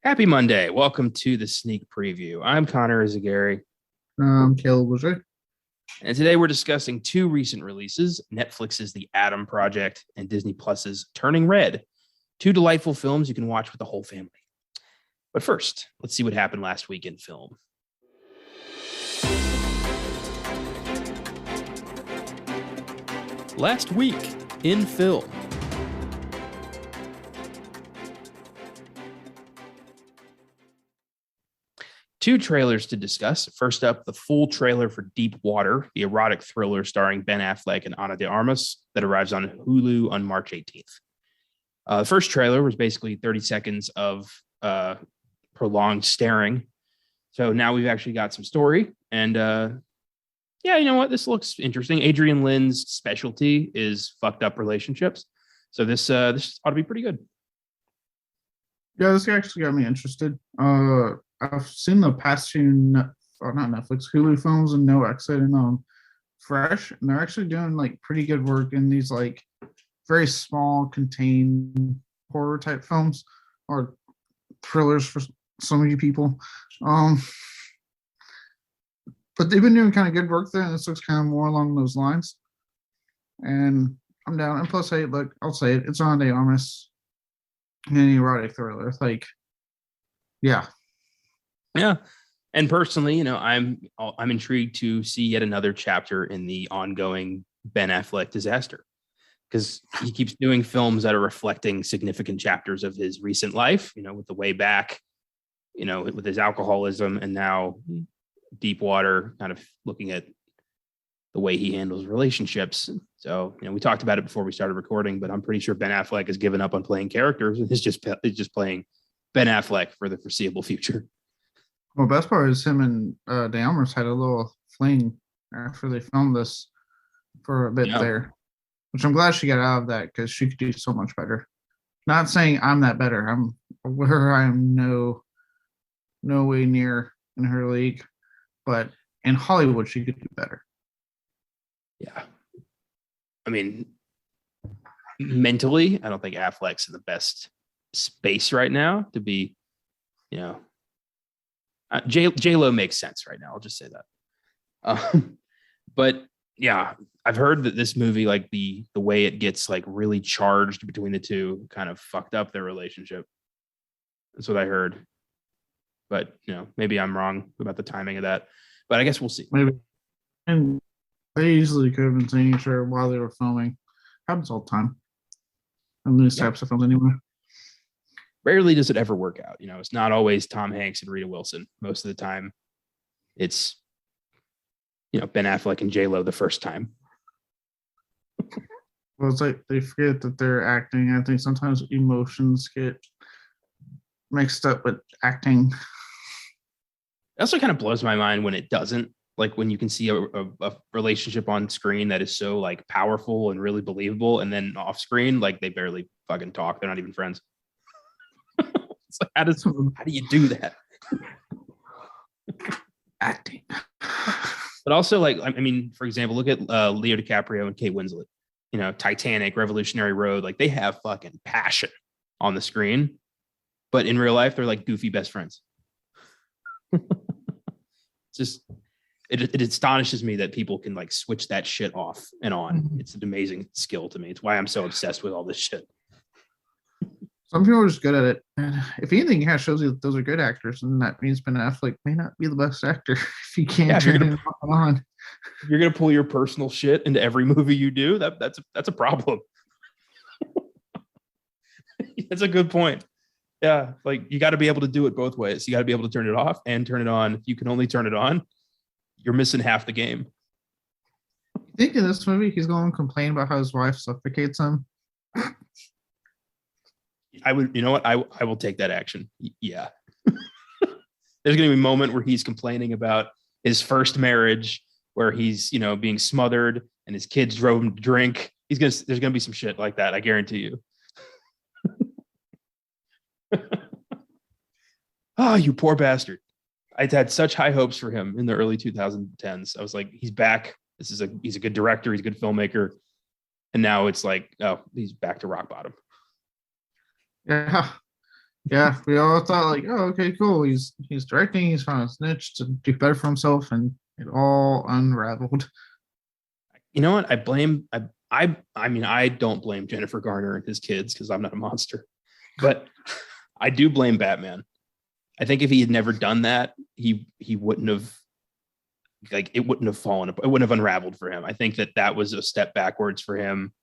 Happy Monday. Welcome to the sneak preview. I'm Connor Eyzaguirre, Caleb was right. and today we're discussing two recent releases, Netflix's The Adam Project and Disney Plus's Turning Red, two delightful films you can watch with the whole family. But first, let's see what happened last week in film. Last week in film. Two trailers to discuss. First up, the full trailer for Deep Water, the erotic thriller starring Ben Affleck and Ana de Armas that arrives on Hulu on March 18th. The first trailer was basically 30 seconds of prolonged staring. So now we've actually got some story. And yeah, you know what? This looks interesting. Adrian Lynn's specialty is fucked up relationships. So this ought to be pretty good. Yeah, this actually got me interested. I've seen the past few, not Netflix, Hulu films and no exit and Fresh, and they're actually doing like pretty good work in these like very small, contained horror type films or thrillers for some of you people. But they've been doing kind of good work there, and this looks kind of more along those lines. And I'm down. And plus, hey, look, I'll say it, it's Ana de Armas, an erotic thriller. Like, yeah. Yeah. And personally, you know, I'm intrigued to see yet another chapter in the ongoing Ben Affleck disaster, because he keeps doing films that are reflecting significant chapters of his recent life, you know, with The Way Back, you know, with his alcoholism, and now Deep Water, kind of looking at the way he handles relationships. So, you know, we talked about it before we started recording, but I'm pretty sure Ben Affleck has given up on playing characters and is just playing Ben Affleck for the foreseeable future. Well, best part is him and de Armas had a little fling after they filmed this for a bit there, which I'm glad she got out of that because she could do so much better. Not saying I'm that better. I'm where I am no way near in her league, but in Hollywood she could do better. Yeah. I mean, mentally, I don't think Affleck's in the best space right now to be, you know, J-Lo makes sense right now. I'll just say that. But yeah, I've heard that this movie, like the way it gets like really charged between the two, kind of fucked up their relationship. That's what I heard. But you know, maybe I'm wrong about the timing of that. But I guess we'll see. Maybe. And they easily could have been seeing each other while they were filming. Happens all the time. And these types of films anyway. Rarely does it ever work out. You know, it's not always Tom Hanks and Rita Wilson. Most of the time, it's, you know, Ben Affleck and J-Lo the first time. Well, it's like they forget that they're acting. I think sometimes emotions get mixed up with acting. It also kind of blows my mind when it doesn't. Like when you can see a relationship on screen that is so like powerful and really believable, and then off screen, like they barely fucking talk. They're not even friends. It's like, how do you do that? Acting. But also, like, I mean, for example, look at Leo DiCaprio and Kate Winslet. You know, Titanic, Revolutionary Road. Like, they have fucking passion on the screen, but in real life, they're like goofy best friends. Just, it astonishes me that people can like switch that shit off and on. Mm-hmm. It's an amazing skill to me. It's why I'm so obsessed with all this shit. Some people are just good at it. And if anything, yeah, shows you that those are good actors, and that means Ben Affleck may not be the best actor if you can't turn it on. If you're gonna pull your personal shit into every movie you do, that's a problem. That's a good point. Yeah, like you got to be able to do it both ways. You got to be able to turn it off and turn it on. If you can only turn it on, you're missing half the game. You think in this movie he's going to complain about how his wife suffocates him? I would, you know what? I will take that action. Yeah. There's going to be a moment where he's complaining about his first marriage, where he's, you know, being smothered and his kids drove him to drink. There's going to be some shit like that. I guarantee you. Oh, you poor bastard. I had such high hopes for him in the early 2010s. I was like, he's back. He's a good director. He's a good filmmaker. And now it's like, oh, he's back to rock bottom. Yeah. Yeah, we all thought like, oh, okay, cool. He's directing. He's found his niche to do better for himself, and it all unraveled. You know what? I mean, I don't blame Jennifer Garner and his kids because I'm not a monster, but I do blame Batman. I think if he had never done that, he wouldn't have, like, it wouldn't have fallen, it wouldn't have unraveled for him. I think that was a step backwards for him,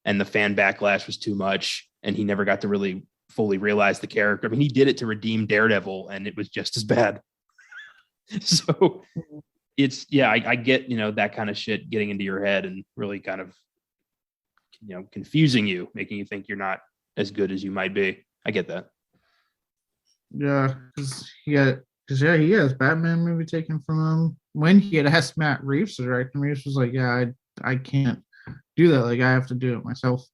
and the fan backlash was too much, and he never got to really fully realize the character. I mean, he did it to redeem Daredevil, and it was just as bad. So it's, yeah, I get, that kind of shit getting into your head and really kind of, confusing you, making you think you're not as good as you might be. I get that. Yeah, he has Batman movie taken from him. When he had asked Matt Reeves to direct, and Reeves was like, "Yeah, I can't do that. Like, I have to do it myself."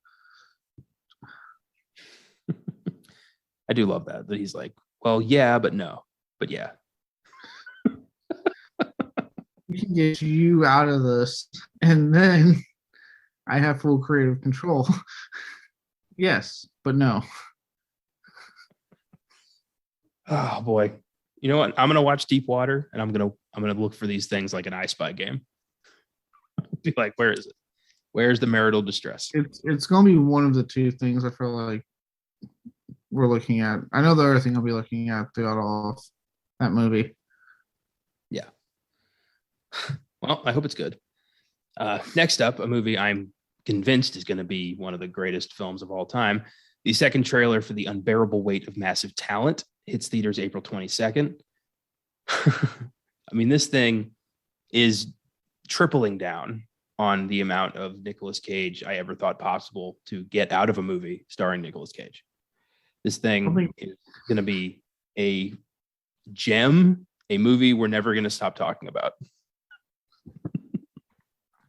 I do love that he's like, well, yeah, but no, but yeah. We can get you out of this, and then I have full creative control. Yes, but no. Oh boy. You know what? I'm gonna watch Deep Water, and I'm gonna look for these things like an I Spy game. Be like, where is it? Where's the marital distress? It's gonna be one of the two things I feel like we're looking at. I know the other thing I'll be looking at throughout all of that movie. Yeah. Well, I hope it's good. Next up, a movie I'm convinced is going to be one of the greatest films of all time. The second trailer for The Unbearable Weight of Massive Talent hits theaters April 22nd. I mean, this thing is tripling down on the amount of Nicolas Cage I ever thought possible to get out of a movie starring Nicolas Cage. This thing is going to be a gem, a movie we're never going to stop talking about.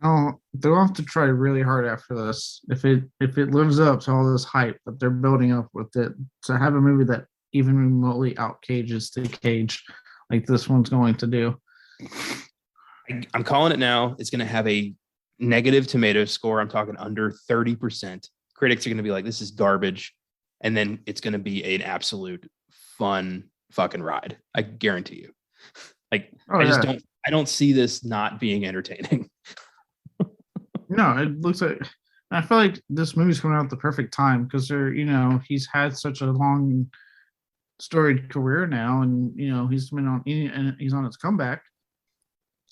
Oh, they'll have to try really hard after this. If it lives up to all this hype that they're building up with it, to have a movie that even remotely out cages the Cage like this one's going to do. I'm calling it now. It's going to have a negative tomato score. I'm talking under 30%. Critics are going to be like, this is garbage. And then it's going to be an absolute fun fucking ride. I guarantee you. Like, I don't see this not being entertaining. No, it looks like, I feel like this movie's coming out at the perfect time because he's had such a long storied career now, and he's on his comeback.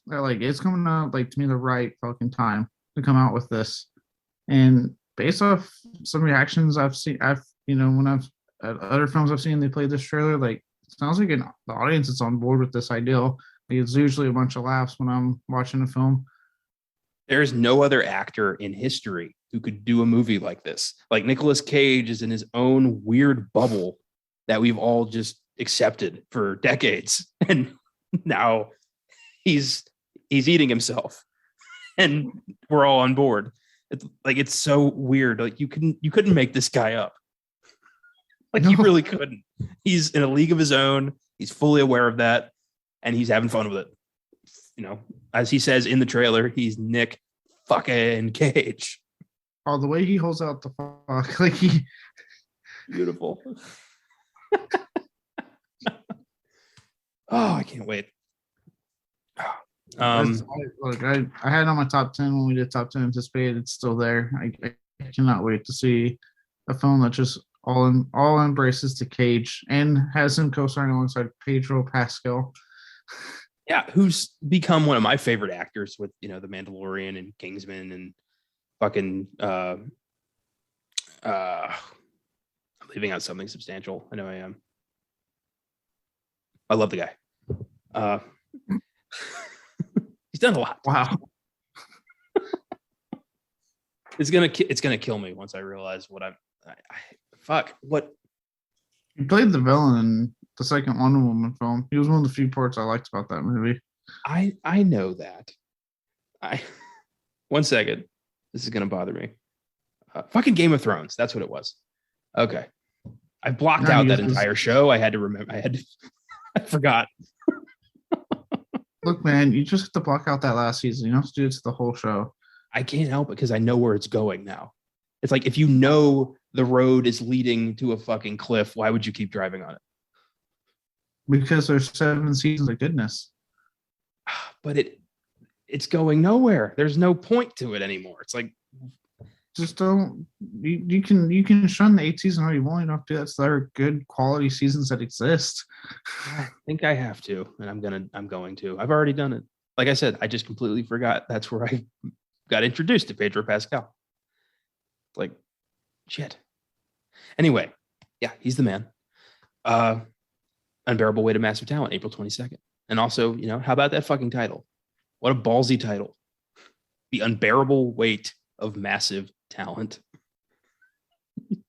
Like, it's coming out like to me the right fucking time to come out with this. And based off some reactions I've seen, when I've at other films I've seen, they played this trailer, like, it sounds like the audience is on board with this idea. Like, it's usually a bunch of laughs when I'm watching a film. There is no other actor in history who could do a movie like this. Like, Nicolas Cage is in his own weird bubble that we've all just accepted for decades. And now he's eating himself and we're all on board. It's so weird. Like, you couldn't make this guy up. Like, no. You really couldn't. He's in a league of his own. He's fully aware of that, and he's having fun with it. As he says in the trailer, he's Nick fucking Cage. Oh, the way he holds out the fuck, like he beautiful. Oh, I can't wait. I had it on my top 10 when we did top 10 anticipated. It's still there. I cannot wait to see a film that just all embraces the Cage and has him co-starring alongside Pedro Pascal. Yeah, who's become one of my favorite actors with, The Mandalorian and Kingsman and fucking I'm leaving out something substantial. I know I am. I love the guy. He's done a lot. Wow. It's gonna kill me once I realize what what he played the villain in the second Wonder Woman film. He was one of the few parts I liked about that movie. I know that. One second. This is gonna bother me. Fucking Game of Thrones. That's what it was. Okay. I blocked out that entire show. I had to remember. I forgot. Look, man, you just have to block out that last season. You don't have to do it to the whole show. I can't help it because I know where it's going now. It's like, if you know the road is leading to a fucking cliff, why would you keep driving on it? Because there's 7 seasons of goodness. But it's going nowhere. There's no point to it anymore. It's like, just don't. You can shun the 8th season all you want. You don't have to. That's there are good quality seasons that exist. I think I have to, and I'm going to. I've already done it. Like I said, I just completely forgot. That's where I got introduced to Pedro Pascal. Like, shit. Anyway, yeah, he's the man. Unbearable Weight of Massive Talent, April 22nd. And also, how about that fucking title? What a ballsy title. The Unbearable Weight of Massive Talent.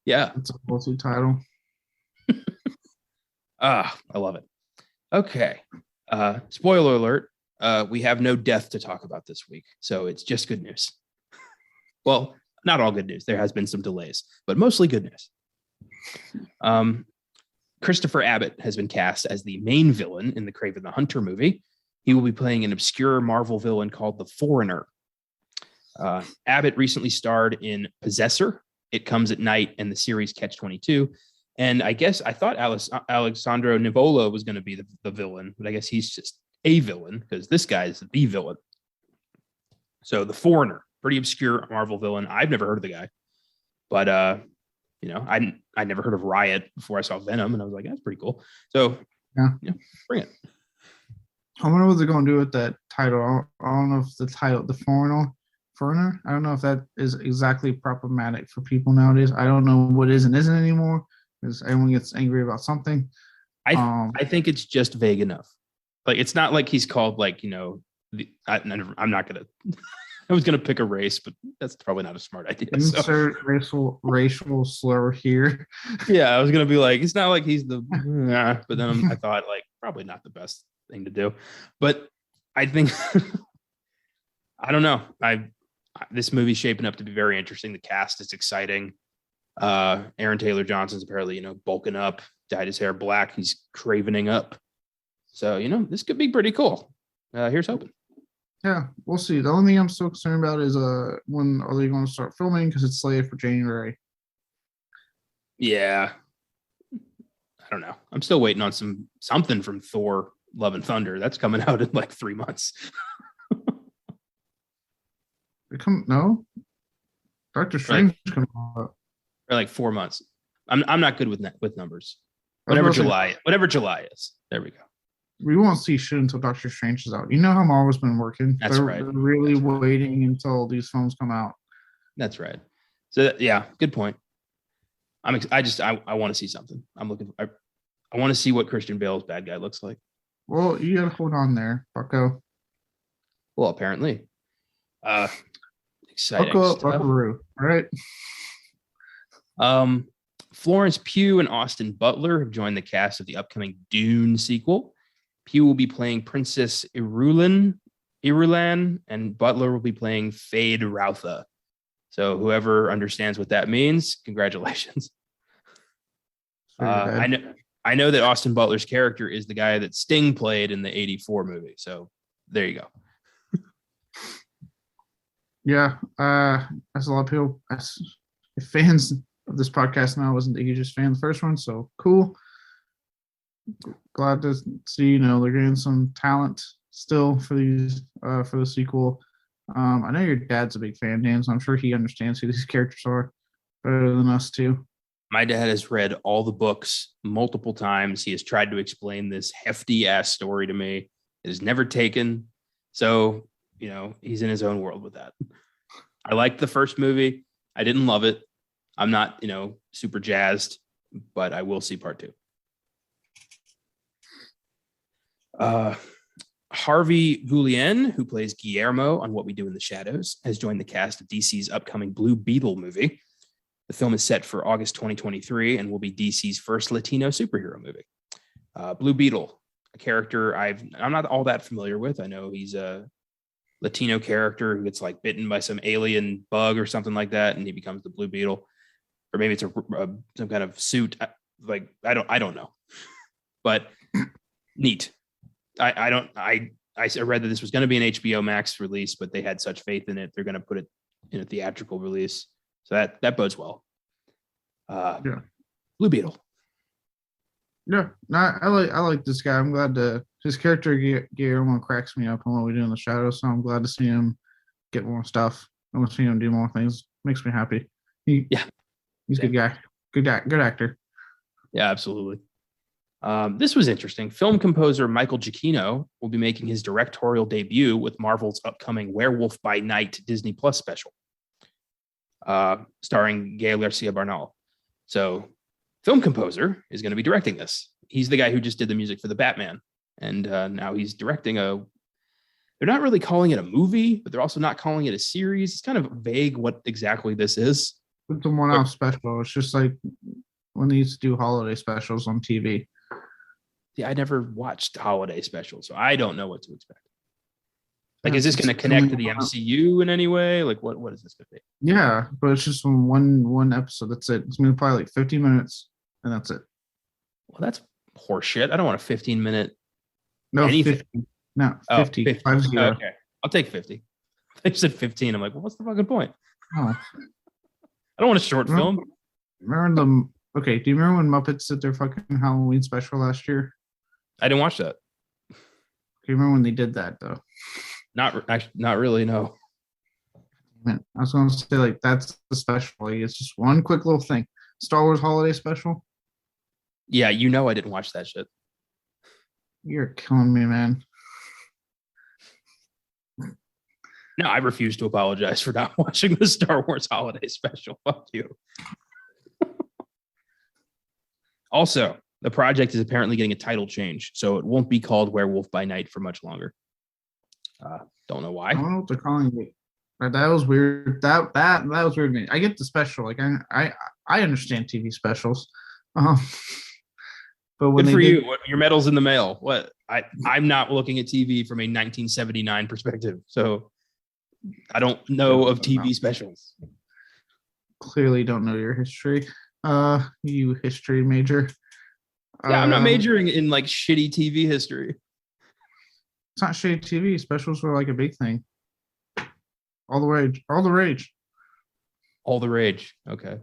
Yeah. It's a ballsy title. I love it. Okay. Spoiler alert. We have no death to talk about this week. So it's just good news. Well, not all good news. There has been some delays, but mostly good news. Christopher Abbott has been cast as the main villain in the KRAVEN the Hunter movie. He will be playing an obscure Marvel villain called the Foreigner. Abbott recently starred in Possessor, It Comes at Night, and the series Catch-22. And I thought Alessandro Nivola was going to be the villain, but I guess he's just a villain because this guy is the villain. So the Foreigner, pretty obscure Marvel villain. I've never heard of the guy, but I never heard of Riot before I saw Venom, and I was like, that's pretty cool. So yeah, bring it. I wonder what they're going to do with that title. I don't know if the title, the Foreigner, I don't know if that is exactly problematic for people nowadays. I don't know what is and isn't anymore because everyone gets angry about something. I think it's just vague enough. Like, it's not like he's called I'm not going to. I was going to pick a race, but that's probably not a smart idea. Insert racial slur here. Yeah, I was going to be like, it's not like he's the, but then I thought probably not the best thing to do. But I think, I don't know. This movie's shaping up to be very interesting. The cast is exciting. Aaron Taylor Johnson's apparently, bulking up, dyed his hair black. He's cravening up. So, this could be pretty cool. Here's hoping. Yeah, we'll see. The only thing I'm so concerned about is when are they going to start filming because it's slated for January. Yeah. I don't know. I'm still waiting on something from Thor Love and Thunder. That's coming out in 3 months. No? Doctor Strange coming out. Or 4 months. I'm not good with numbers. Whatever July is. There we go. We won't see shit until Doctor Strange is out. You know how Marvel's been working. That's right. They're really waiting until these films come out. That's right. So yeah, good point. I want to see something. I want to see what Christian Bale's bad guy looks like. Well, you gotta hold on there, Bucko. Well, apparently. Exciting Bucko, stuff. Buckaroo, right? Florence Pugh and Austin Butler have joined the cast of the upcoming Dune sequel. Pugh will be playing Princess Irulan, and Butler will be playing Fade Routha. So whoever understands what that means, congratulations. I know that Austin Butler's character is the guy that Sting played in the '84 movie. So there you go. Yeah, as a lot of people, if fans of this podcast now wasn't the hugest fan of the first one, so cool. Glad to see they're getting some talent still for the sequel. I know your dad's a big fan, Dan, so I'm sure he understands who these characters are better than us too. My dad has read all the books multiple times. He has tried to explain this hefty ass story to me. It is never taken. So, he's in his own world with that. I liked the first movie. I didn't love it. I'm not, super jazzed, but I will see part 2. Harvey Guillén, who plays Guillermo on What We Do in the Shadows, has joined the cast of DC's upcoming Blue Beetle movie. The film is set for August 2023 and will be DC's first Latino superhero movie. Blue Beetle, a character I'm not all that familiar with. I know he's a Latino character who gets bitten by some alien bug or something like that, and he becomes the Blue Beetle, or maybe it's some kind of suit. I don't know, but neat. I read that this was going to be an HBO Max release, but they had such faith in it, they're going to put it in a theatrical release. So that bodes well. Yeah. Blue Beetle. Yeah, no, I like this guy. I'm glad to his character Guillermo cracks me up on what we do in the shadows. So I'm glad to see him get more stuff. I want to see him do more things. Makes me happy. Yeah, He's a good guy. Good actor. Yeah, absolutely. This was interesting. Film composer Michael Giacchino will be making his directorial debut with Marvel's upcoming Werewolf by Night Disney Plus special, starring Gael Garcia Bernal. So, film composer is going to be directing this. He's the guy who just did the music for the Batman, and now he's directing a. They're not really calling it a movie, but they're also not calling it a series. It's kind of vague what exactly this is. It's a one-off special. It's just like when they used to do holiday specials on TV. Yeah, I never watched holiday specials, so I don't know what to expect. Like, Yeah, is this going to connect to the MCU in any way? Like, what is this going to be? Yeah, but it's just one episode. That's it. It's gonna be probably like 15 minutes, and that's it. Well, that's horseshit. I don't want a 15-minute. No, anything. 50. No, Oh, 50. 50. 50. Okay, I'll take 50. They said 15. I'm like, well, what's the fucking point? Oh, I don't want a short film. remember the okay? Do you remember when Muppets did their fucking Halloween special last year? I didn't watch that. Do you remember when they did that though? Not really. No. Man, I was gonna say like that's the special. Like, it's just one quick little thing. Star Wars holiday special. Yeah, I didn't watch that shit. You're killing me, man. No, I refuse to apologize for not watching the Star Wars holiday special. Fuck you. Also, the project is apparently getting a title change, so it won't be called Werewolf by Night for much longer. Don't know why. I don't know what they're calling it. But that was weird. That was weird to me. I get the special. Like I understand TV specials. But when Good for they you. Your medal's in the mail. What? I'm not looking at TV from a 1979 perspective, so I don't know of TV specials. Clearly don't know your history. You history major. Yeah, I'm not majoring in like shitty TV history. It's not shitty TV. Specials were like a big thing. All the rage. All the rage. All the rage. Okay.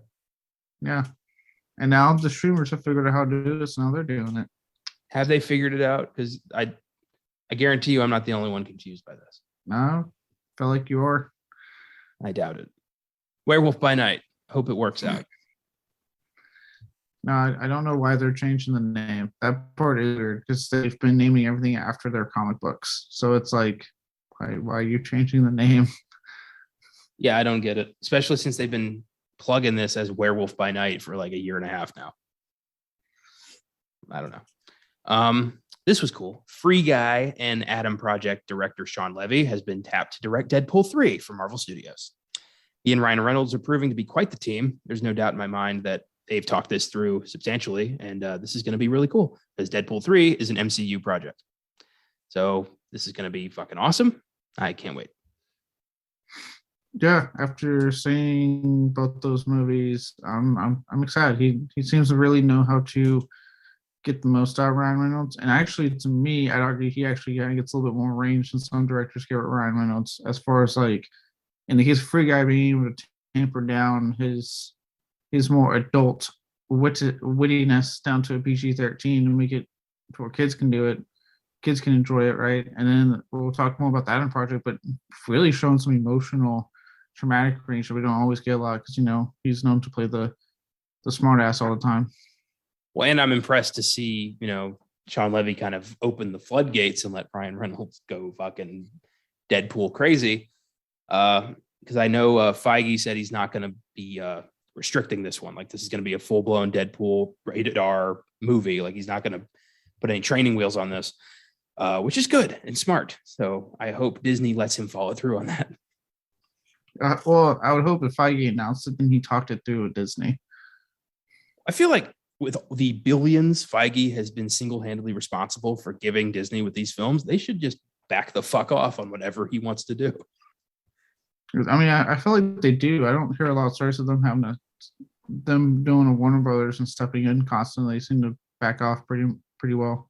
Yeah. And now the streamers have figured out how to do this. Now they're doing it. Have they figured it out? Because I guarantee you I'm not the only one confused by this. No, feel like you are. I doubt it. Werewolf by Night. Hope it works out. No, I don't know why they're changing the name. That part is weird because they've been naming everything after their comic books. So it's like, why are you changing the name? Yeah, I don't get it. Especially since they've been plugging this as Werewolf by Night for like a year and a half now. I don't know. This was cool. Free Guy and Adam Project director Sean Levy has been tapped to direct Deadpool 3 for Marvel Studios. He and Ryan Reynolds are proving to be quite the team. There's no doubt in my mind that they've talked this through substantially, and this is going to be really cool because Deadpool 3 is an MCU project. So this is going to be fucking awesome. I can't wait. Yeah, after seeing both those movies, I'm excited. He seems to really know how to get the most out of Ryan Reynolds. And actually, to me, I'd argue he actually gets a little bit more range than some directors give Ryan Reynolds, as far as like in the case of Free Guy being able to tamper down his more adult wittiness down to a PG-13 and make it where kids can do it. Kids can enjoy it, right? And then we'll talk more about that in Project, but really showing some emotional, traumatic range that we don't always get a lot because, he's known to play the smart ass all the time. Well, and I'm impressed to see, Sean Levy kind of open the floodgates and let Ryan Reynolds go fucking Deadpool crazy. Because I know Feige said he's not going to be restricting this one. Like, this is going to be a full-blown Deadpool rated R movie. Like, he's not going to put any training wheels on this, which is good and smart. So I hope Disney lets him follow through on that. Well, I would hope if Feige announced it, then he talked it through with Disney. I feel like with the billions Feige has been single-handedly responsible for giving Disney with these films, they should just back the fuck off on whatever he wants to do. I mean, I feel like they do. I don't hear a lot of stories of them them doing a Warner Brothers and stepping in constantly. They seem to back off pretty well.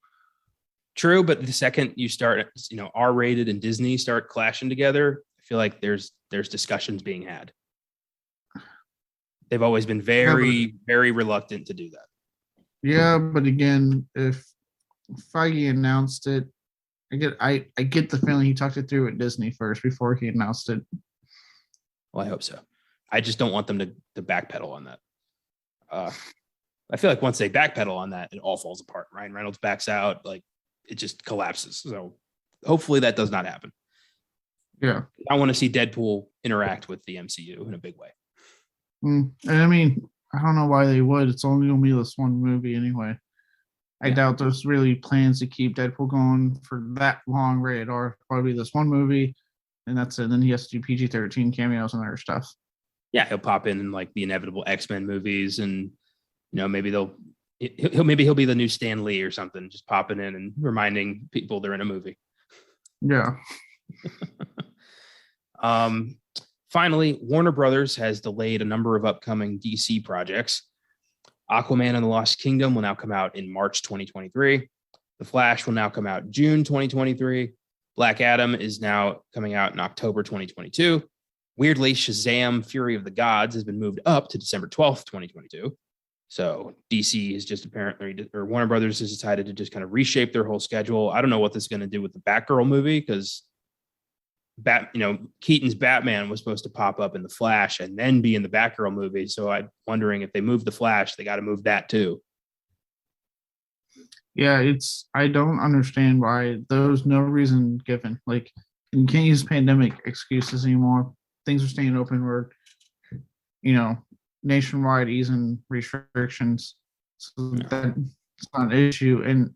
True, but the second you start, R-rated and Disney start clashing together, I feel like there's discussions being had. They've always been very, very reluctant to do that. Yeah, but again, if Feige announced it, I get the feeling he talked it through with Disney first before he announced it. Well, I hope so. I just don't want them to backpedal on that. I feel like once they backpedal on that, it all falls apart. Ryan Reynolds backs out, like it just collapses. So hopefully that does not happen. Yeah. I want to see Deadpool interact with the MCU in a big way. And I mean, I don't know why they would. It's only going to be this one movie anyway. I doubt there's really plans to keep Deadpool going for that long rated R. Probably this one movie, and that's it. And then he has to do PG-13 cameos and other stuff. Yeah, he'll pop in like the inevitable X-Men movies, and maybe he'll be the new Stan Lee or something, just popping in and reminding people they're in a movie. Yeah. Finally, Warner Brothers has delayed a number of upcoming DC projects. Aquaman and the Lost Kingdom will now come out in March 2023. The Flash will now come out June 2023. Black Adam is now coming out in October 2022. Weirdly, Shazam! Fury of the Gods has been moved up to December 12th, 2022. So DC is just or Warner Brothers has decided to just kind of reshape their whole schedule. I don't know what this is going to do with the Batgirl movie, because Keaton's Batman was supposed to pop up in the Flash and then be in the Batgirl movie. So I'm wondering if they move the Flash, they got to move that too. Yeah, I don't understand why there's no reason given. Like, you can't use pandemic excuses anymore. Things are staying open. We're, nationwide easing restrictions. So that's not an issue. And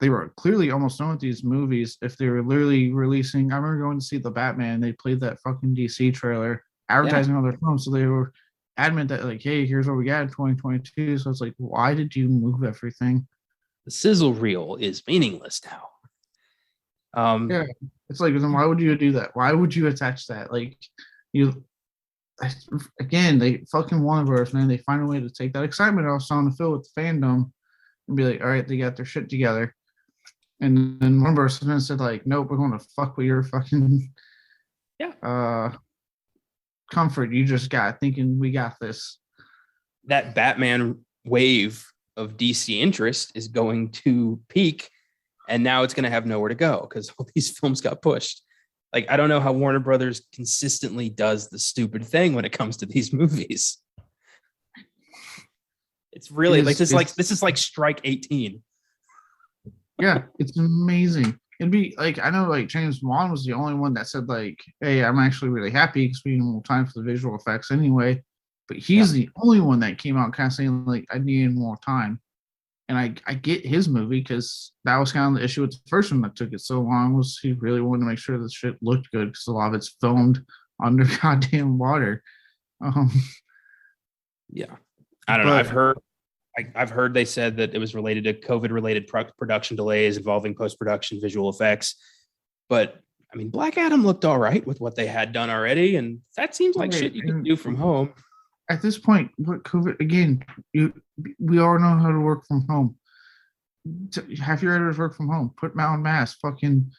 they were clearly almost done with these movies. If they were literally releasing, I remember going to see the Batman. They played that fucking DC trailer, advertising on their phone. So they were adamant that like, hey, here's what we got in 2022. So it's like, why did you move everything? The sizzle reel is meaningless now. Yeah, it's like, then why would you do that? Why would you attach that? Like, they fucking Warner Bros. Man, they find a way to take that excitement I was trying to fill with the fandom and be like, all right, they got their shit together. And then one person said, like, nope, we're going to fuck with your fucking comfort you just got, thinking we got this. That Batman wave of DC interest is going to peak, and now it's going to have nowhere to go because all these films got pushed. Like, I don't know how Warner Brothers consistently does the stupid thing when it comes to these movies. It's really this is like Strike 18. Yeah, it's amazing. It'd be like, I know like James Wan was the only one that said like, hey, I'm actually really happy because we need more time for the visual effects anyway. But he's the only one that came out kind of saying like, I needed more time. And I get his movie because that was kind of the issue with the first one that took it so long, was he really wanted to make sure the shit looked good because a lot of it's filmed under goddamn water. Yeah, I don't know. I've heard they said that it was related to COVID-related production delays involving post-production visual effects. But I mean, Black Adam looked all right with what they had done already, and that seems like shit you can do from home. At this point, what COVID again? We all know how to work from home. Have your editors work from home. Put them out in mass. Fucking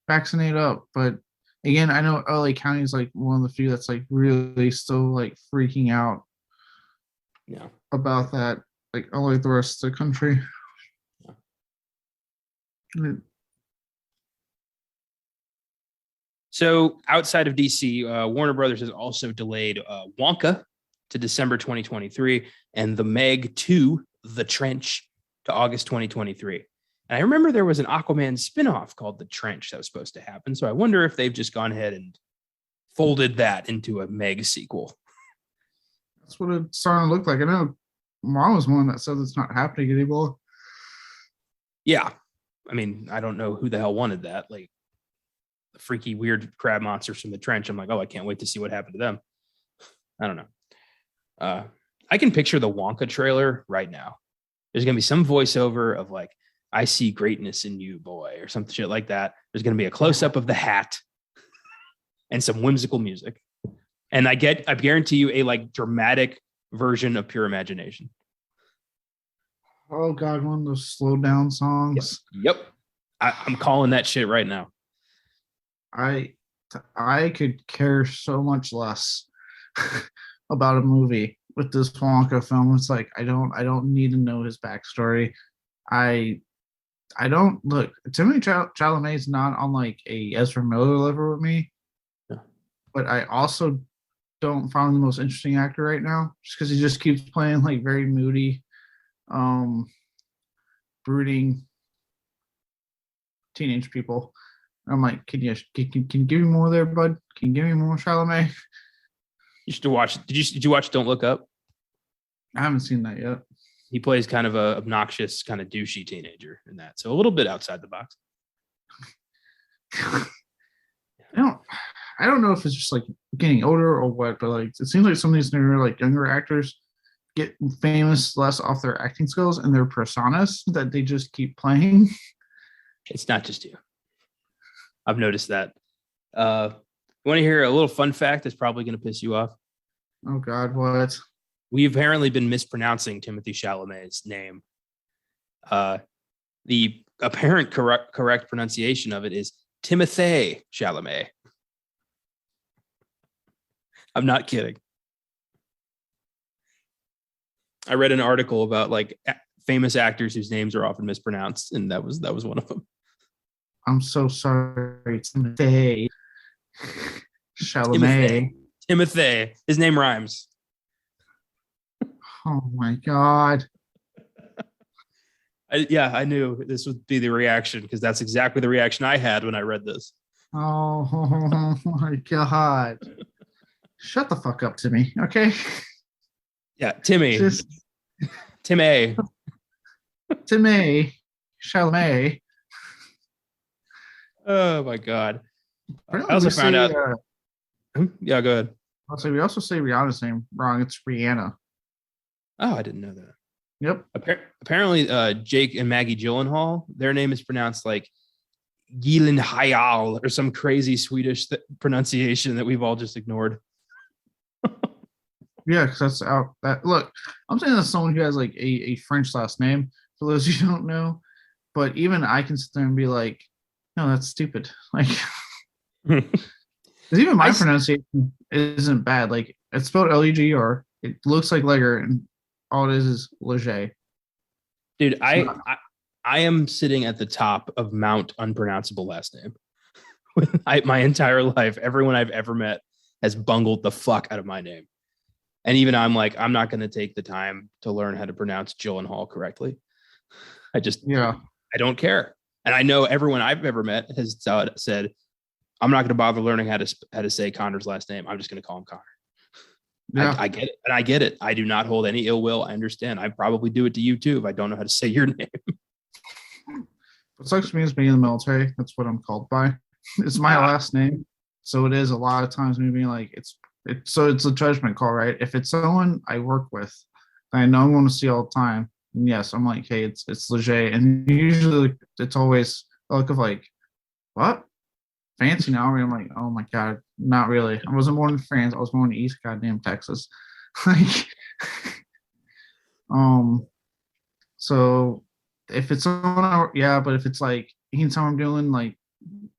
vaccinate up. But again, I know LA County is like one of the few that's like really still like freaking out. Yeah. About that. Like, unlike the rest of the country. So outside of DC, Warner Brothers has also delayed Wonka to December 2023 and The Meg 2, The Trench, to August 2023. And I remember there was an Aquaman spin-off called The Trench that was supposed to happen. So I wonder if they've just gone ahead and folded that into a Meg sequel. That's what it's starting to look like. I know Mom was one that says it's not happening anymore. Yeah. I mean, I don't know who the hell wanted that. Like, the freaky, weird crab monsters from The Trench. I'm like, oh, I can't wait to see what happened to them. I don't know. I can picture the Wonka trailer right now. There's going to be some voiceover of like, I see greatness in you, boy, or some shit like that. There's going to be a close-up of the hat and some whimsical music. And I guarantee you a like dramatic version of Pure Imagination. Oh God, one of those slow down songs. Yep. I'm calling that shit right now. I could care so much less about a movie with this Wonka film. It's like I don't need to know his backstory. I I don't look. Timothy Chalamet is not on like a Ezra Miller level with me, Yeah. but I also don't find him the most interesting actor right now, just because he just keeps playing like very moody, um, brooding teenage people. I'm like, can you give me more there, bud? Can you give me more Chalamet? You should watch. Did you watch Don't Look Up? I haven't seen that yet. He plays kind of a obnoxious, kind of douchey teenager in that, so a little bit outside the box. I don't know if it's just like getting older or what, but like it seems like some of these newer, like younger actors get famous less off their acting skills and their personas that they just keep playing. It's not just you. I've noticed that. You want to hear a little fun fact that's probably going to piss you off? Oh God, what? We've apparently been mispronouncing Timothy Chalamet's name. The apparent correct pronunciation of it is Timothée Chalamet. I'm not kidding. I read an article about like famous actors whose names are often mispronounced, and that was one of them. I'm so sorry, Timothée Chalamet. Timothée. His name rhymes. Oh my God. I knew this would be the reaction because that's exactly the reaction I had when I read this. Oh my God. Shut the fuck up to me, okay? Yeah, Timmy. Tim A. Chalamet. Oh my God. Apparently I also we found say, out. Yeah, go ahead. I'll say we also say Rihanna's name wrong. It's Rihanna. Oh, I didn't know that. Yep. Apparently, Jake and Maggie Gyllenhaal, their name is pronounced like Gyllenhaal or some crazy Swedish pronunciation that we've all just ignored. Yeah, because that's out. That look, I'm saying that's someone who has like a French last name. For those who don't know, but even I can sit there and be like, no, that's stupid. Like, because even my pronunciation isn't bad. Like, it's spelled Legr. It looks like Legger, and all it is Leger. Dude, I am sitting at the top of Mount Unpronounceable last name. My entire life, everyone I've ever met has bungled the fuck out of my name. And even I'm like, I'm not going to take the time to learn how to pronounce Gyllenhaal correctly. I don't care. And I know everyone I've ever met has said, I'm not going to bother learning how to say Connor's last name. I'm just going to call him Connor. Yeah. I get it. And I get it. I do not hold any ill will. I understand. I probably do it to you too if I don't know how to say your name. What sucks for me is being in the military. That's what I'm called by. It's my last name. So it is a lot of times me being like, it's a judgment call, right? If it's someone I work with, I know I'm going to see all the time. And yes, I'm like, hey, it's Leger. And usually it's always a look of like, what? Fancy now? I'm like, oh my God, not really. I wasn't born in France. I was born in East goddamn Texas. Like, so if it's someone, yeah, but if it's like anytime I'm doing like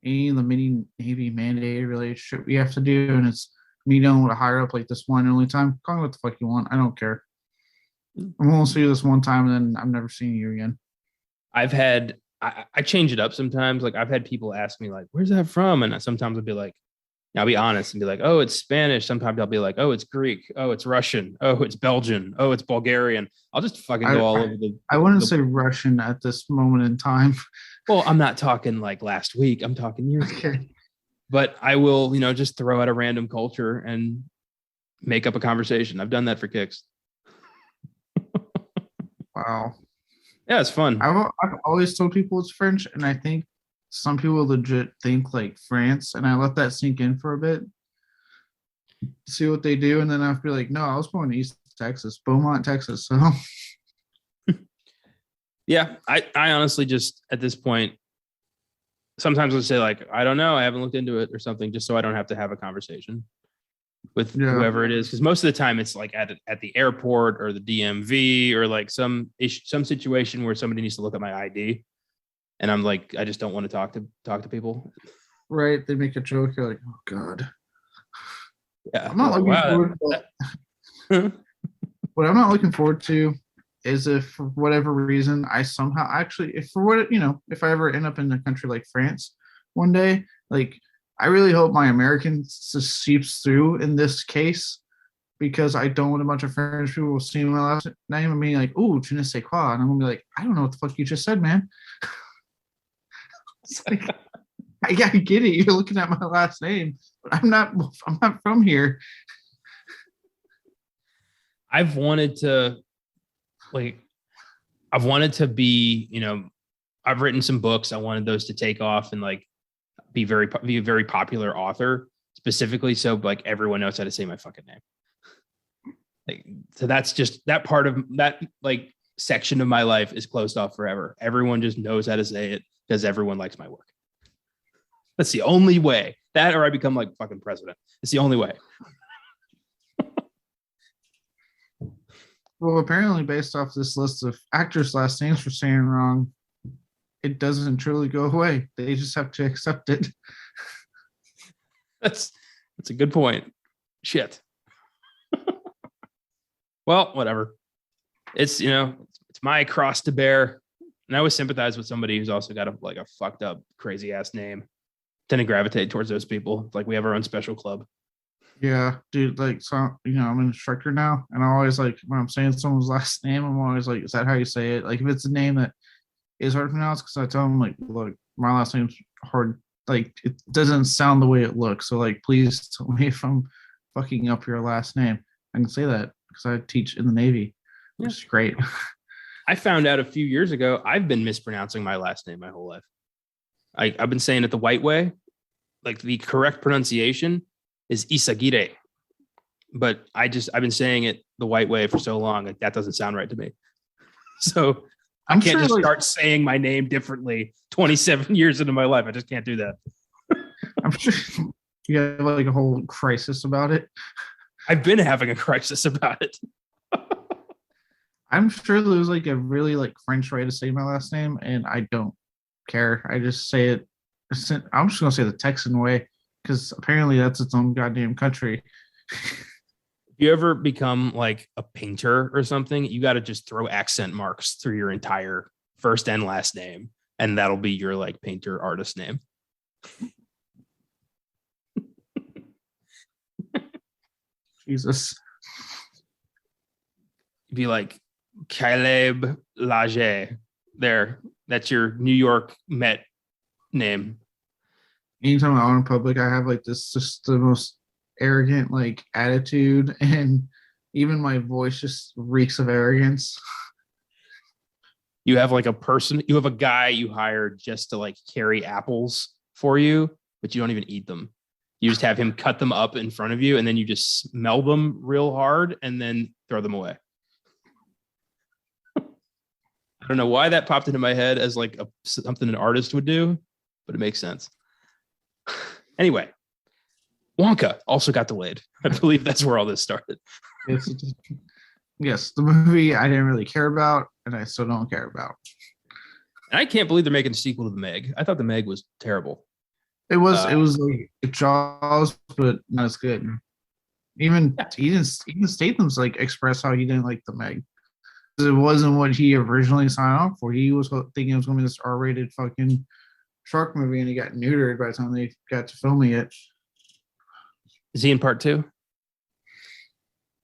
any of the mini Navy mandated relationship we have to do, and it's me dealing with a higher up like this one and only time, call me what the fuck you want. I don't care. I'm gonna see you this one time, and then I'm never seeing you again. I change it up sometimes. Like I've had people ask me like, where's that from? And sometimes I'll be like, I'll be honest and be like, oh, it's Spanish. Sometimes I'll be like, oh, it's Greek. Oh, it's Russian. Oh, it's Belgian. Oh, it's Bulgarian. I'll just fucking go all over I wouldn't say Russian at this moment in time. Well, I'm not talking like last week. I'm talking years ago. But I will, just throw out a random culture and make up a conversation. I've done that for kicks. Wow. Yeah, it's fun. I've always told people it's French, and I think some people legit think like France, and I let that sink in for a bit, see what they do, and then I'll be like, no, I was born in East Texas, Beaumont, Texas. So yeah, I honestly just at this point, sometimes I'll say like, I don't know, I haven't looked into it or something, just so I don't have to have a conversation with whoever it is, because most of the time it's like at the airport or the DMV or like some situation where somebody needs to look at my ID, and I'm like, I just don't want to talk to people. Right? They make a joke. You're like, oh God. Yeah, I'm not looking forward to that. What I'm not looking forward to is if for whatever reason I somehow actually, if for what if I ever end up in a country like France one day, like I really hope my American just seeps through in this case because I don't want a bunch of French people will see my last name and be like, "Oh, je ne sais quoi," and I'm gonna be like, "I don't know what the fuck you just said, man." It's like, I get it. You're looking at my last name, but I'm not. I'm not from here. I've wanted to I've wanted to be, I've written some books. I wanted those to take off and like be a very popular author, specifically so like everyone knows how to say my fucking name. Like, so that's just that part of that like section of my life is closed off forever. Everyone just knows how to say it because everyone likes my work. That's the only way. That or I become like fucking president. It's the only way. Well, apparently, based off this list of actors' last names for saying wrong, it doesn't truly go away. They just have to accept it. That's a good point. Shit. Well, whatever. It's it's my cross to bear. And I always sympathize with somebody who's also got a fucked up, crazy ass name. Tend to gravitate towards those people. It's like we have our own special club. Yeah, dude. Like, so I'm an instructor now, and I always like when I'm saying someone's last name, I'm always like, "Is that how you say it?" Like, if it's a name that is hard to pronounce, because I tell them like, "Look, my last name's hard. Like, it doesn't sound the way it looks. So, like, please tell me if I'm fucking up your last name." I can say that because I teach in the Navy, which is great. I found out a few years ago I've been mispronouncing my last name my whole life. I've been saying it the white way. Like the correct pronunciation is Eyzaguirre. But I've been saying it the white way for so long, like that doesn't sound right to me. So I can't just start saying my name differently 27 years into my life. I just can't do that. I'm sure you have like a whole crisis about it. I've been having a crisis about it. I'm sure there's like a really like French way to say my last name, and I don't care. I just say it. I'm just gonna say the Texan way because apparently that's its own goddamn country. If you ever become like a painter or something, you got to just throw accent marks through your entire first and last name, and that'll be your like painter artist name. Jesus. Be like Caleb Lager. There, that's your New York Met name. Anytime I'm out in public, I have like this just the most arrogant like attitude, and even my voice just reeks of arrogance. You have like you have a guy you hired just to like carry apples for you, but you don't even eat them. You just have him cut them up in front of you, and then you just smell them real hard and then throw them away. I don't know why that popped into my head as like something an artist would do, but it makes sense. Anyway, Wonka also got delayed. I believe that's where all this started. Yes, the movie I didn't really care about, and I still don't care about. And I can't believe they're making a sequel to The Meg. I thought The Meg was terrible. It was like Jaws, but not as good. Even Statham's like expressed how he didn't like The Meg. It wasn't what he originally signed up for. He was thinking it was going to be this R-rated fucking shark movie, and he got neutered by the time they got to filming it. Is he in part 2?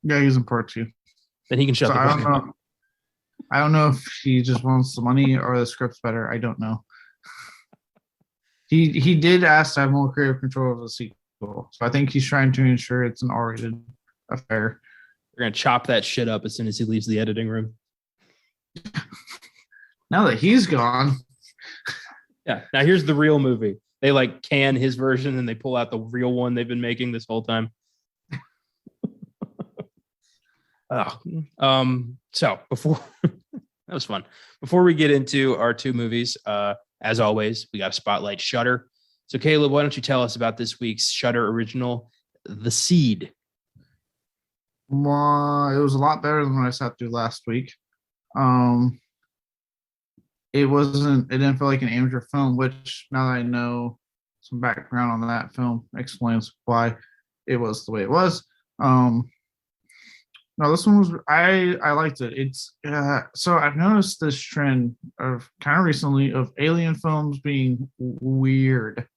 Yeah, he's in part 2. Then he can shut the fuck up. I don't know if he just wants the money or the script's better. I don't know. He did ask to have more creative control of the sequel, so I think he's trying to ensure it's an R-rated affair. We're gonna chop that shit up as soon as he leaves the editing room. Now that he's gone. Yeah. Now here's the real movie. They like can his version and they pull out the real one they've been making this whole time. So before that was fun. Before we get into our two movies, as always, we got to spotlight Shudder. So Caleb, why don't you tell us about this week's Shudder original, The Seed? Well, it was a lot better than what I sat through last week. It didn't feel like an amateur film, which now that I know some background on that film explains why it was the way it was. No, this one was I liked it. It's so I've noticed this trend of kind of recently of alien films being weird,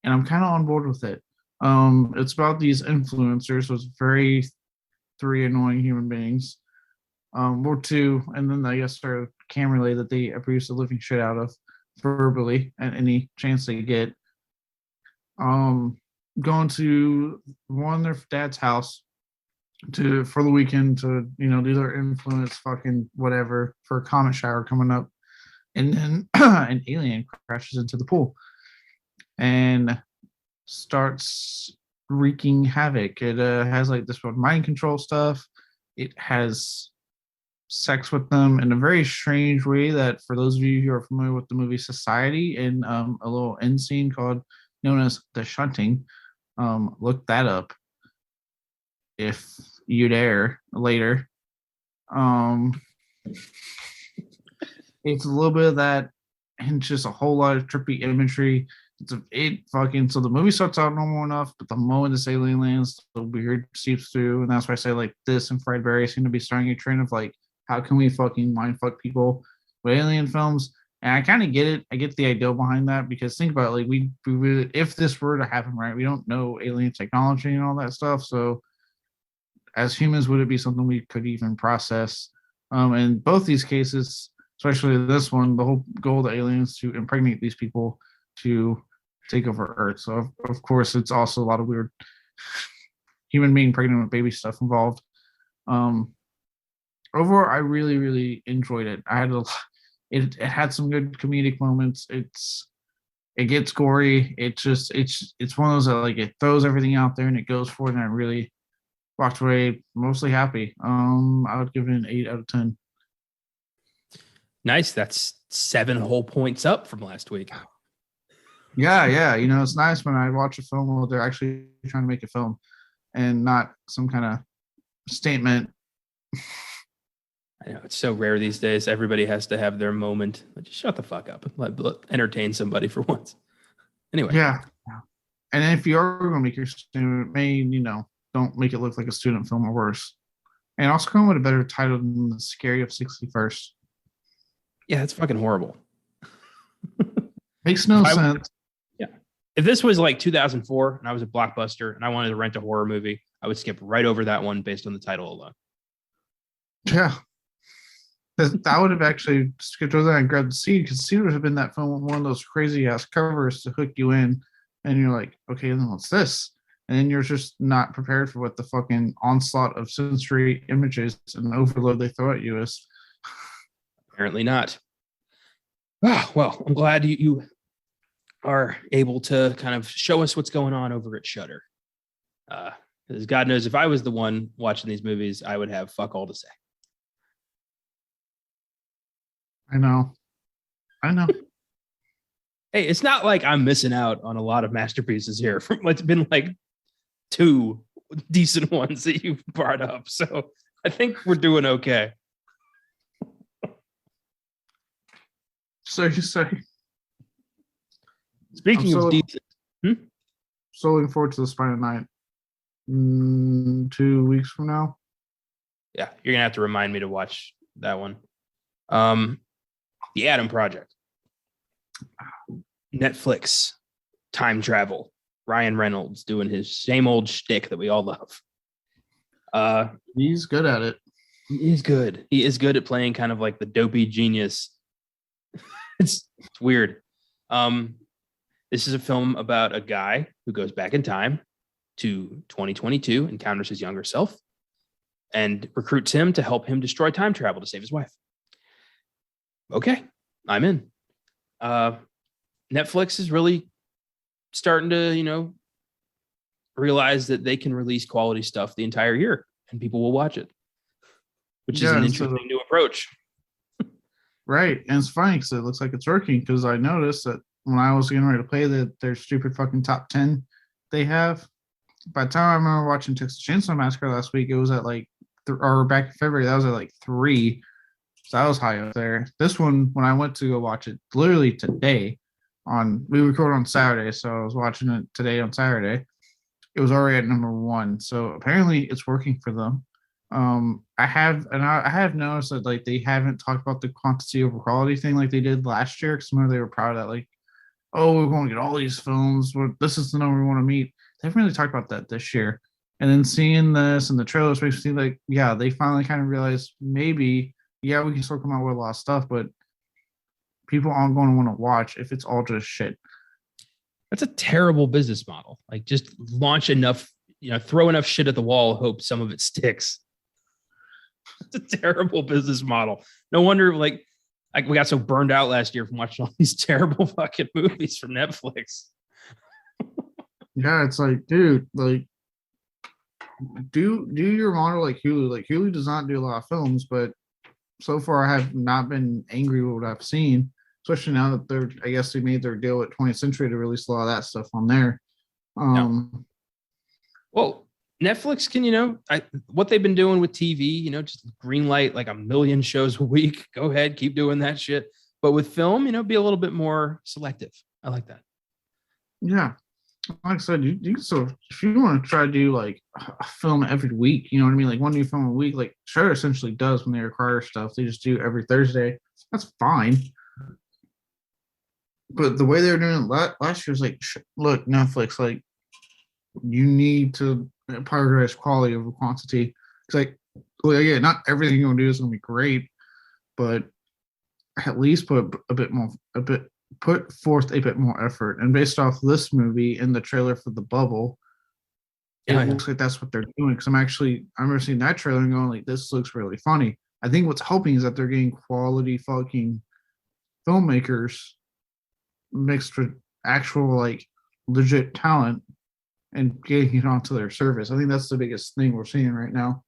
and I'm kind of on board with it. It's about these influencers, so it's very three annoying human beings, or two, and then I guess their camera relay that they abuse the living shit out of verbally at any chance they get. Um, Going to one their dad's house to for the weekend to do their influence fucking whatever for a comet shower coming up, and then an alien crashes into the pool and starts wreaking havoc. It has like this mind control stuff. It has sex with them in a very strange way that for those of you who are familiar with the movie Society and a little end scene called known as the shunting, look that up if you dare later. um it's a little bit of that and just a whole lot of trippy imagery. It fucking so the movie starts out normal enough, but the moment this alien lands, the weird seeps through, and that's why I say like this and Fred Berry seem to be starting a trend of like, how can we fucking mind fuck people with alien films? And I kind of get it. I get the idea behind that because think about it, like we would, if this were to happen, right? We don't know alien technology and all that stuff, so as humans, would it be something we could even process? In both these cases, especially this one, the whole goal of the aliens to impregnate these people to take over Earth. So of course, it's also a lot of weird human being pregnant with baby stuff involved. Um, Overall, I really, really enjoyed it. It had some good comedic moments. It gets gory. It's one of those that like it throws everything out there and it goes for it. And I really walked away mostly happy. I would give it an 8 out of 10. Nice. That's 7 whole points up from last week. Yeah, yeah. It's nice when I watch a film where they're actually trying to make a film and not some kind of statement. I know it's so rare these days. Everybody has to have their moment. Just shut the fuck up and let entertain somebody for once. Anyway. Yeah. And if you are going to make your student, don't make it look like a student film or worse. And also come with a better title than The Scary of 61st. Yeah, it's fucking horrible. Makes no sense. Yeah. If this was like 2004 and I was a Blockbuster and I wanted to rent a horror movie, I would skip right over that one based on the title alone. Yeah. I would have actually skipped over that and grabbed the Seed because Seed would have been that film with one of those crazy ass covers to hook you in. And you're like, okay, then what's this? And then you're just not prepared for what the fucking onslaught of sensory images and overload they throw at you is. Apparently not. Oh, well, I'm glad you are able to kind of show us what's going on over at Shudder. Because God knows if I was the one watching these movies, I would have fuck all to say. I know. Hey, it's not like I'm missing out on a lot of masterpieces here from what's been like 2 decent ones that you've brought up. So I think we're doing okay. So you say. Speaking of decent. So looking forward to the Spider Night 2 weeks from now. Yeah, you're gonna have to remind me to watch that one. The Adam Project. Netflix. Time travel. Ryan Reynolds doing his same old shtick that we all love. He's good at it. He is good. He is good at playing kind of like the dopey genius. It's weird. This is a film about a guy who goes back in time to 2022, encounters his younger self, and recruits him to help him destroy time travel to save his wife. Okay, I'm in. Netflix is really starting to, realize that they can release quality stuff the entire year and people will watch it, which is an interesting new approach. Right. And it's funny because it looks like it's working because I noticed that when I was getting ready to play their stupid fucking top 10 they have, by the time I remember watching Texas Chainsaw Massacre last week, it was at like, or back in February, that was at like 3. So that was high up there. This one, when I went to go watch it literally today, we record on Saturday, so I was watching it today on Saturday. It was already at number 1. So apparently it's working for them. I have noticed that like they haven't talked about the quantity over quality thing like they did last year. Because remember they were proud of that, like, oh, we're going to get all these films. This is the number we want to meet. They haven't really talked about that this year. And then seeing this and the trailers makes me think like, yeah, they finally kind of realized maybe, yeah, we can still come out with a lot of stuff, but people aren't going to want to watch if it's all just shit. That's a terrible business model. Like just launch enough, throw enough shit at the wall, hope some of it sticks. It's a terrible business model. No wonder like we got so burned out last year from watching all these terrible fucking movies from Netflix. Yeah, it's like, dude, like do your model like Hulu. Like Hulu does not do a lot of films, but so far I have not been angry with what I've seen, especially now that I guess they made their deal with 20th Century to release a lot of that stuff on there. No. Well, Netflix can, what they've been doing with TV, just green light like a million shows a week. Go ahead, keep doing that shit. But with film, be a little bit more selective. I like that. Yeah. Like I said, you so if you want to try to do like a film every week, you know what I mean? Like one new film a week, like Shudder essentially does when they require stuff. They just do every Thursday. That's fine. But the way they were doing it last year was like, look, Netflix, like you need to prioritize quality over quantity. It's like, well, yeah, not everything you're gonna do is gonna be great, but at least put forth a bit more effort. And based off this movie and the trailer for The Bubble, it looks like that's what they're doing. Because I remember seeing that trailer and going like, this looks really funny. I think what's helping is that they're getting quality fucking filmmakers mixed with actual like legit talent and getting it onto their service. I think that's the biggest thing we're seeing right now.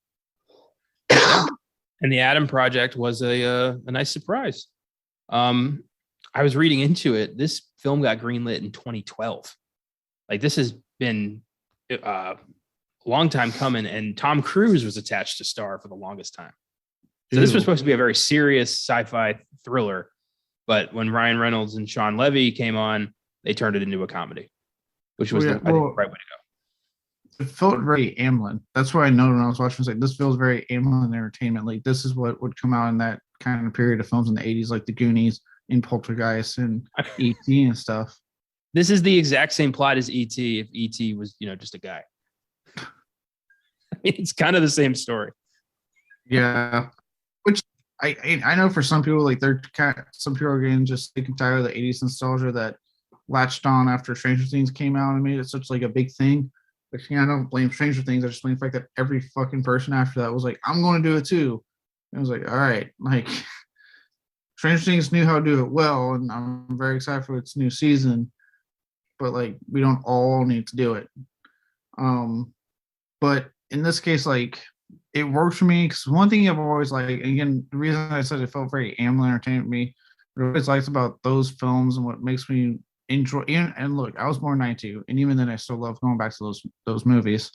And the Adam Project was a nice surprise. I was reading into it. This film got greenlit in 2012. Like this has been a long time coming, and Tom Cruise was attached to star for the longest time. So this was supposed to be a very serious sci-fi thriller, but when Ryan Reynolds and Sean Levy came on, they turned it into a comedy, which was I think, the right way to go. It felt very Amblin. That's what I know when I was watching. It's like this feels very Amblin entertainment. Like this is what would come out in that kind of period of films in the 80s, like the Goonies and Poltergeist and E.T. and stuff. This is the exact same plot as E.T. if E.T. was, just a guy. I mean, it's kind of the same story. Yeah, which I know for some people, like some people are getting just sick and tired of the 80s nostalgia that latched on after Stranger Things came out and made it such like a big thing. But I don't blame Stranger Things. I just blame the fact that every fucking person after that was like, I'm going to do it too. And I was like, all right, like Stranger Things knew how to do it well, and I'm very excited for its new season. But like, we don't all need to do it. But in this case, like, it worked for me because one thing I've always liked, again, the reason I said it felt very Amblin entertainment to me, what I always liked about those films and what makes me enjoy. And look, I was born in 92, and even then, I still love going back to those movies.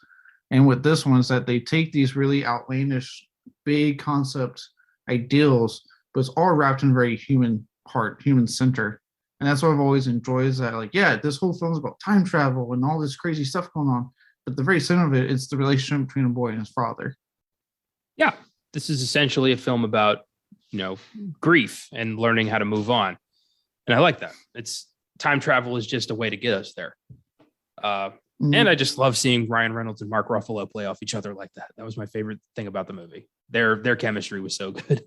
And with this one, is that they take these really outlandish, big concept ideals, but it's all wrapped in very human heart, human center. And that's what I've always enjoyed is that, like, yeah, this whole film is about time travel and all this crazy stuff going on. But the very center of it is the relationship between a boy and his father. Yeah. This is essentially a film about, grief and learning how to move on. And I like that. Time travel is just a way to get us there. And I just love seeing Ryan Reynolds and Mark Ruffalo play off each other like that. That was my favorite thing about the movie. Their chemistry was so good.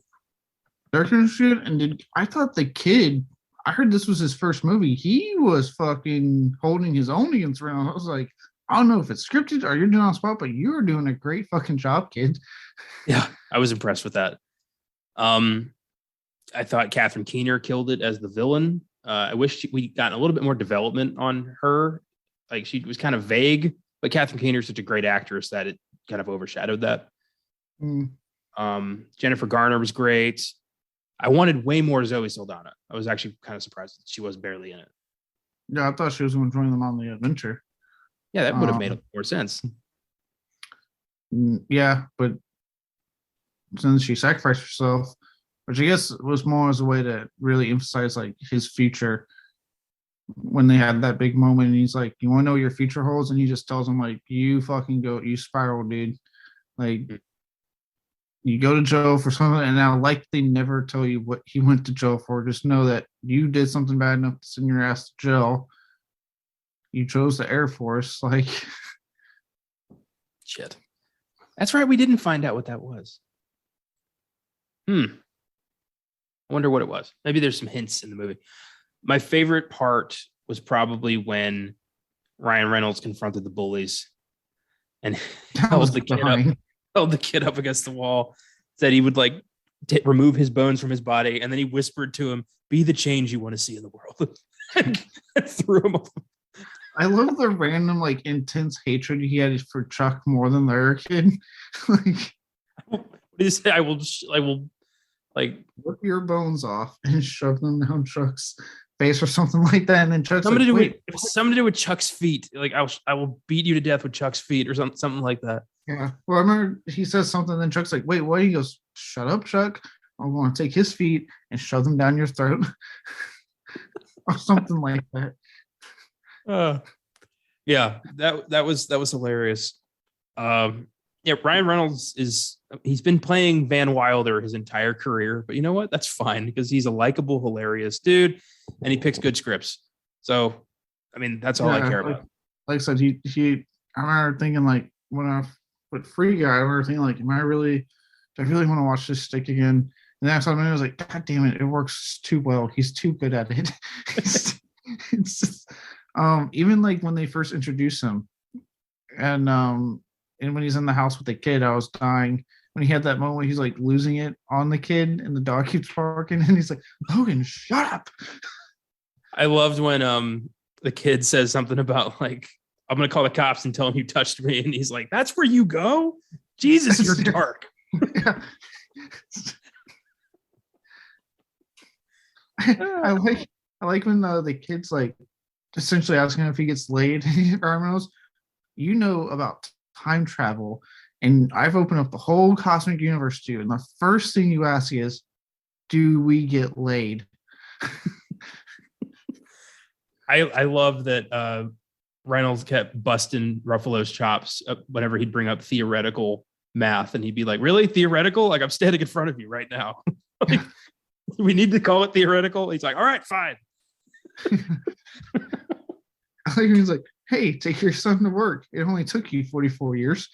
Their chemistry, and I thought the kid, I heard this was his first movie. He was fucking holding his own against Reynolds. I was like, I don't know if it's scripted or you're doing on spot, but you're doing a great fucking job, kid. Yeah, I was impressed with that. I thought Catherine Keener killed it as the villain. I wish we got a little bit more development on her. Like she was kind of vague, but Catherine Keener is such a great actress that it kind of overshadowed that. Jennifer Garner was great. I wanted way more Zoe Saldana. I was actually kind of surprised that she was barely in it. Yeah, I thought she was going to join them on the adventure. Yeah, that would have made more sense. Yeah, but since she sacrificed herself, which I guess was more as a way to really emphasize like his future. When they had that big moment, and he's like, "You want to know what your future holds?" and he just tells him like, "You fucking go, you spiral, dude." Like, You go to jail for something, and now like they never tell you what he went to jail for. Just know that you did something bad enough to send your ass to jail. You chose the Air Force, like Shit. That's right. We didn't find out what that was. I wonder what it was. Maybe there's some hints in the movie. My favorite part was probably when Ryan Reynolds confronted the bullies and that was dying. held the kid up against the wall, said he would like remove his bones from his body, and then he whispered to him, "Be the change you want to see in the world," and threw him off. I love the random like intense hatred he had for Chuck more than the other kid. Like, what did he say? I will like rip your bones off and shove them down Chuck's face or something like that. And then Chuck's something like, to do with something to do with Chuck's feet. Like I will beat you to death with Chuck's feet or something like that. yeah. Well, I remember he says something, then Chuck's like, wait, what? He goes, shut up, Chuck. I'm going to take his feet and shove them down your throat. Or something like that. Yeah, that was hilarious. Yeah, Ryan Reynolds he's been playing Van Wilder his entire career, but you know what? That's fine because he's a likable, hilarious dude, and he picks good scripts. So, I mean, that's all I care about. Like I said, he. I remember thinking like when I with Free Guy, I remember thinking like, do I really want to watch this stick again? And then I saw him and I was like, God damn it, it works too well. He's too good at it. It's just, even like when they first introduced him, and when he's in the house with the kid, I was dying. When he had that moment, he's like losing it on the kid, and the dog keeps barking, and he's like, "Logan, shut up!" I loved when the kid says something about like, "I'm gonna call the cops and tell them you touched me," and he's like, "That's where you go? Jesus, you're dark." Yeah. I like when the kid's like essentially asking him if he gets laid. Ryan goes, "You know about time travel, and I've opened up the whole cosmic universe to you, and the first thing you ask is, do we get laid?" I love that Reynolds kept busting Ruffalo's chops whenever he'd bring up theoretical math, and he'd be like, "Really, theoretical? Like I'm standing in front of you right now. Like, we need to call it theoretical." He's like, "All right, fine." I think he's like, "Hey, take your son to work. It only took you 44 years."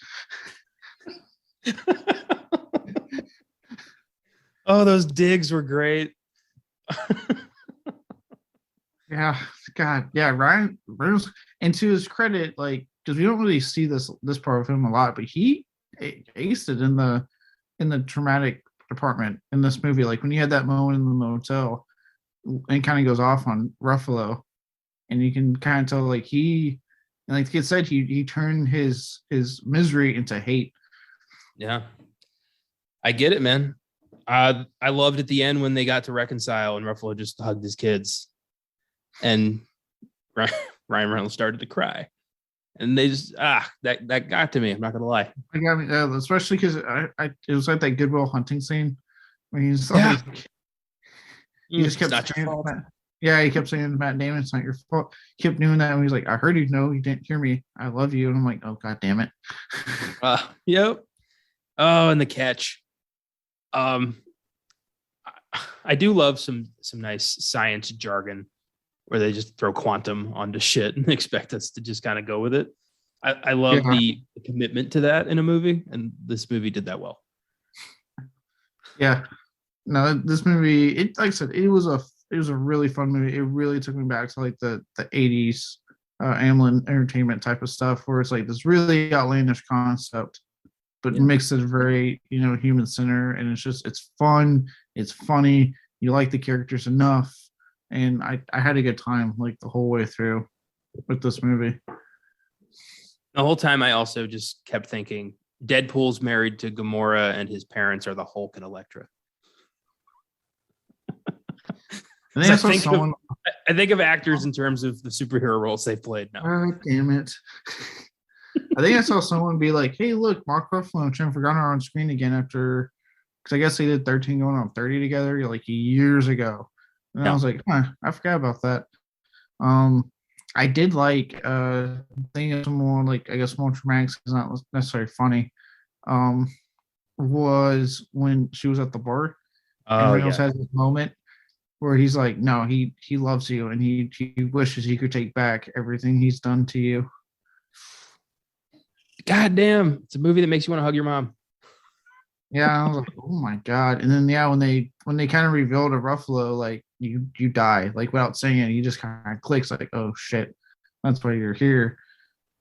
Oh, those digs were great. Yeah, God, yeah, Ryan Reynolds. And to his credit, like, because we don't really see this part of him a lot, but he aced it in the traumatic department in this movie. Like when you had that moment in the motel, and kind of goes off on Ruffalo, and you can kind of tell like like the kid said, he turned his misery into hate. Yeah, I get it, man. I loved at the end when they got to reconcile and Ruffalo just hugged his kids, and Ryan Reynolds started to cry, and they just that got to me. I'm not gonna lie. I got me, especially because it was like that Goodwill Hunting scene when he's like, he just kept saying, yeah, he kept saying to Matt Damon, "It's not your fault." He kept doing that, and he's like, "I heard you. No, you didn't hear me. I love you." And I'm like, "Oh, God damn it." Yep. Oh, and the catch. I do love some nice science jargon where they just throw quantum onto shit and expect us to just kind of go with it. I love the commitment to that in a movie, and this movie did that well. Yeah. No, this movie, like I said, it was a really fun movie. It really took me back to like the 80s Amblin Entertainment type of stuff, where it's like this really outlandish concept, but makes it very, human center, and it's fun, it's funny, you like the characters enough, and I had a good time like the whole way through with this movie. The whole time I also just kept thinking Deadpool's married to Gamora and his parents are the Hulk and Elektra. I think of actors in terms of the superhero roles they've played now. Oh, damn it. I think I saw someone be like, "Hey, look, Mark Ruffalo and Jennifer Garner are on screen again after," because I guess they did 13 going on 30 together like years ago. And I was like, I forgot about that. I did like thinking of someone like, I guess more dramatic is not necessarily funny. was when she was at the bar and Oh Reynolds yeah. has this moment where he's like, no, he loves you and he wishes he could take back everything he's done to you. God damn. It's a movie that makes you want to hug your mom. Yeah, I was like, oh my god. And then yeah, when they kind of revealed to Ruffalo, like you die, like without saying it, he just kind of clicks like, oh shit, that's why you're here.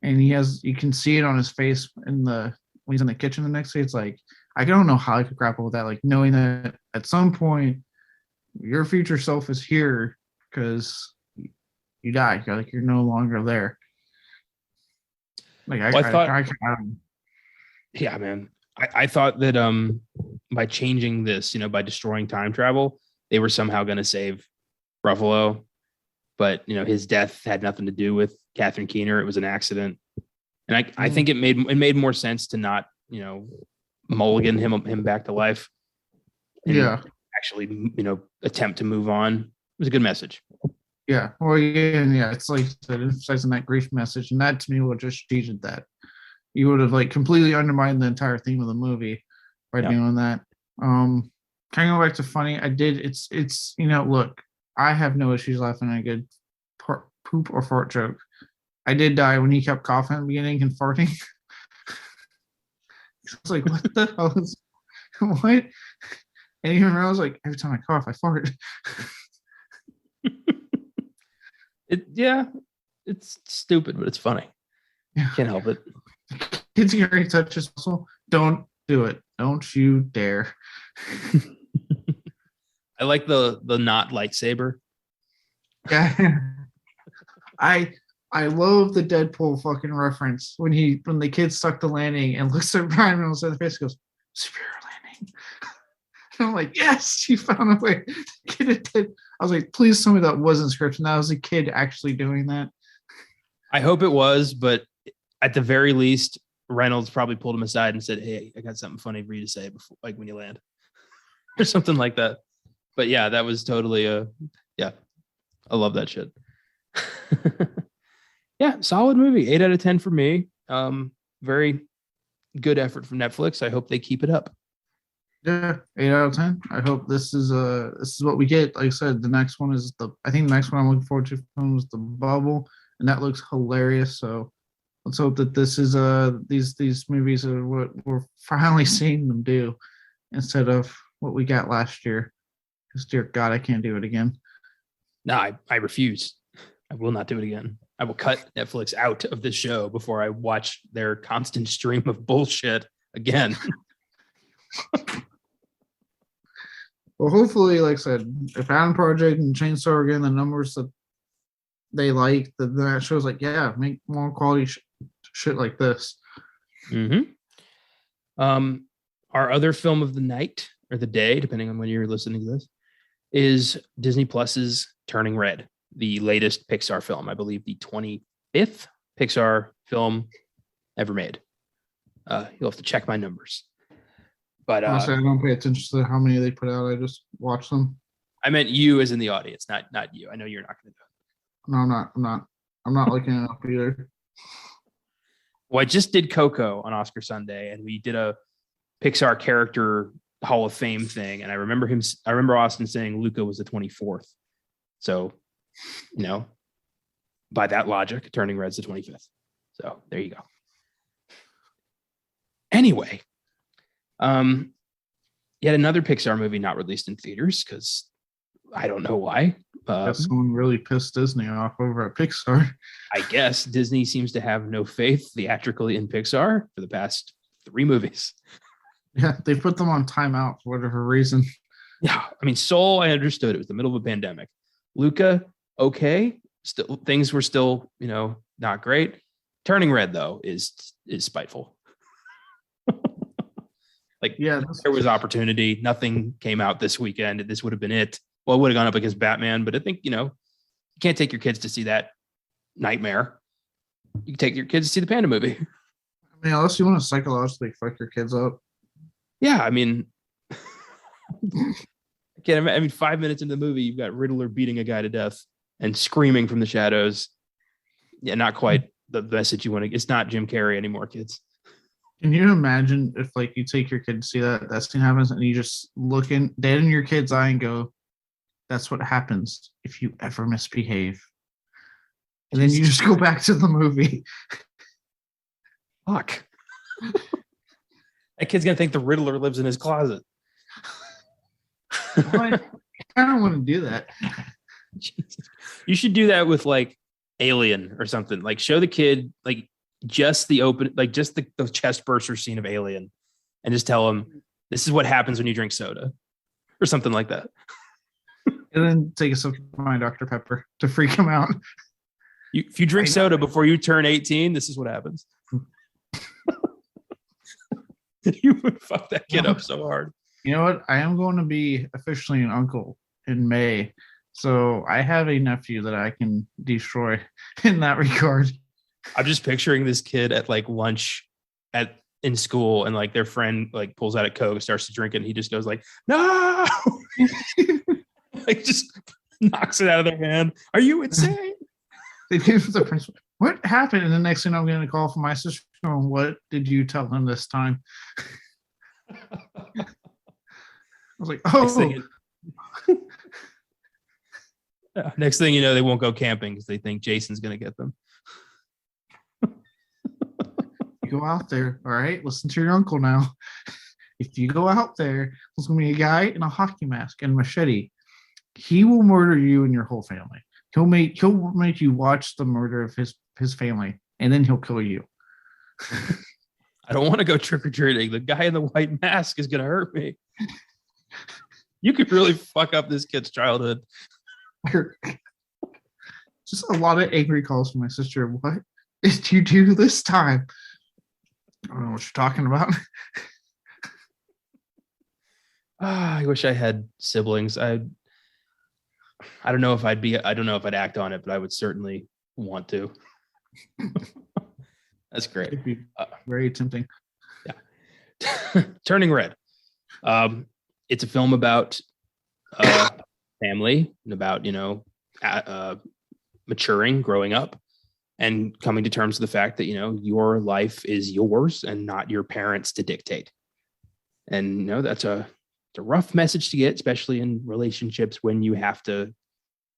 And you can see it on his face in the when he's in the kitchen the next day. It's like I don't know how I could grapple with that, like knowing that at some point your future self is here because you die, like you're no longer there. Like Well, I thought, I yeah, man. I thought that by changing this, by destroying time travel, they were somehow going to save Ruffalo, but his death had nothing to do with Catherine Keener. It was an accident, and I think it made more sense to not mulligan him back to life and yeah. actually attempt to move on. It was a good message. Yeah, well, yeah, it's like emphasizing that grief message, and that to me would just cheated that. You would have like completely undermined the entire theme of the movie by Yeah. doing that. Kind of go back to funny. I did. It's look, I have no issues laughing at a good poop or fart joke. I did die when he kept coughing at the beginning and farting. I was like, what the hell is what? And even I was like, every time I cough, I fart. It's stupid, but it's funny. Yeah. Can't help it. Kids get ready to touch his muscle. Don't do it. Don't you dare. I like the not lightsaber. Yeah. I love the Deadpool fucking reference when the kid stuck the landing and looks at Ryan Reynolds in the face and goes, superior landing. And I'm like, yes, you found a way. I was like, please tell me that wasn't scripted. That was a kid actually doing that. I hope it was, but at the very least, Reynolds probably pulled him aside and said, "Hey, I got something funny for you to say before, like when you land," or something like that. But yeah, that was totally yeah. I love that shit. Yeah, solid movie. 8 out of 10 for me. Very good effort from Netflix. I hope they keep it up. Yeah, 8 out of 10. I hope this is what we get. Like I said, the next one is I think the next one I'm looking forward to is The Bubble, and that looks hilarious. So let's hope that this is these movies are what we're finally seeing them do instead of what we got last year. Because dear God, I can't do it again. No, I refuse. I will not do it again. I will cut Netflix out of this show before I watch their constant stream of bullshit again. Well, hopefully, like I said, if Adam Project and Chainsaw are getting the numbers that they like, then that shows like, yeah, make more quality shit like this. Mm-hmm. Our other film of the night or the day, depending on when you're listening to this, is Disney Plus's Turning Red, the latest Pixar film. I believe the 25th Pixar film ever made. You'll have to check my numbers. But honestly, I don't pay attention to how many they put out. I just watch them. I meant you as in the audience, not you. I know you're not going to do it. No, I'm not looking it up either. Well, I just did Coco on Oscar Sunday, and we did a Pixar character Hall of Fame thing. And I remember Austin saying Luca was the 24th. So, by that logic, Turning Red's the 25th. So there you go. Anyway, yet another Pixar movie not released in theaters because I don't know why. Someone really pissed Disney off over at Pixar. I guess Disney seems to have no faith theatrically in Pixar for the past 3 movies. Yeah, they put them on timeout for whatever reason. Yeah, I mean, Soul, I understood it was the middle of a pandemic. Luca, okay, still things were still, not great. Turning Red though is spiteful. Like, yeah, there was opportunity. Nothing came out this weekend. This would have been it. Well, it would have gone up against Batman, but I think, you can't take your kids to see that nightmare. You can take your kids to see the Panda movie. I mean, unless you want to psychologically fuck your kids up. Yeah, I mean, I can't imagine. I mean, 5 minutes into the movie, you've got Riddler beating a guy to death and screaming from the shadows. Yeah, not quite the message you want to. It's not Jim Carrey anymore, kids. Can you imagine if like you take your kid to see that scene happens and you just look in dead in your kid's eye and go, "That's what happens if you ever misbehave," and then you Jesus. just go back to the movie. Fuck. That kid's gonna think the Riddler lives in his closet. I don't want to do that. You should do that with like Alien or something. Like show the kid like just the open, like just the chest burster scene of Alien, and just tell him this is what happens when you drink soda, or something like that. And then take a sip of my Dr. Pepper to freak him out. If you drink soda before you turn 18, this is what happens. You would fuck that kid up so hard. You know what? I am going to be officially an uncle in May. So I have a nephew that I can destroy in that regard. I'm just picturing this kid at like lunch in school, and like their friend like pulls out a Coke, starts to drink it, and he just goes like, "No!" Like just knocks it out of their hand. Are you insane? They do the principal. What happened? And the next thing I'm getting a call from my sister going, "What did you tell him this time?" I was like, "Oh." Next thing you know, they won't go camping because they think Jason's going to get them. Go out there, all right? Listen to your uncle now. If you go out there, there's going to be a guy in a hockey mask and machete. He will murder you and your whole family. He'll make you watch the murder of his family, and then he'll kill you. I don't want to go trick or treating. The guy in the white mask is going to hurt me. You could really fuck up this kid's childhood. Just a lot of angry calls from my sister. What did you do this time? I don't know what you're talking about. I wish I had siblings. I don't know if I'd act on it, but I would certainly want to. That's great. It'd be very tempting. Yeah. Turning Red. It's a film about family and about, maturing, growing up, and coming to terms with the fact that, your life is yours and not your parents to dictate. And, that's a rough message to get, especially in relationships when you have to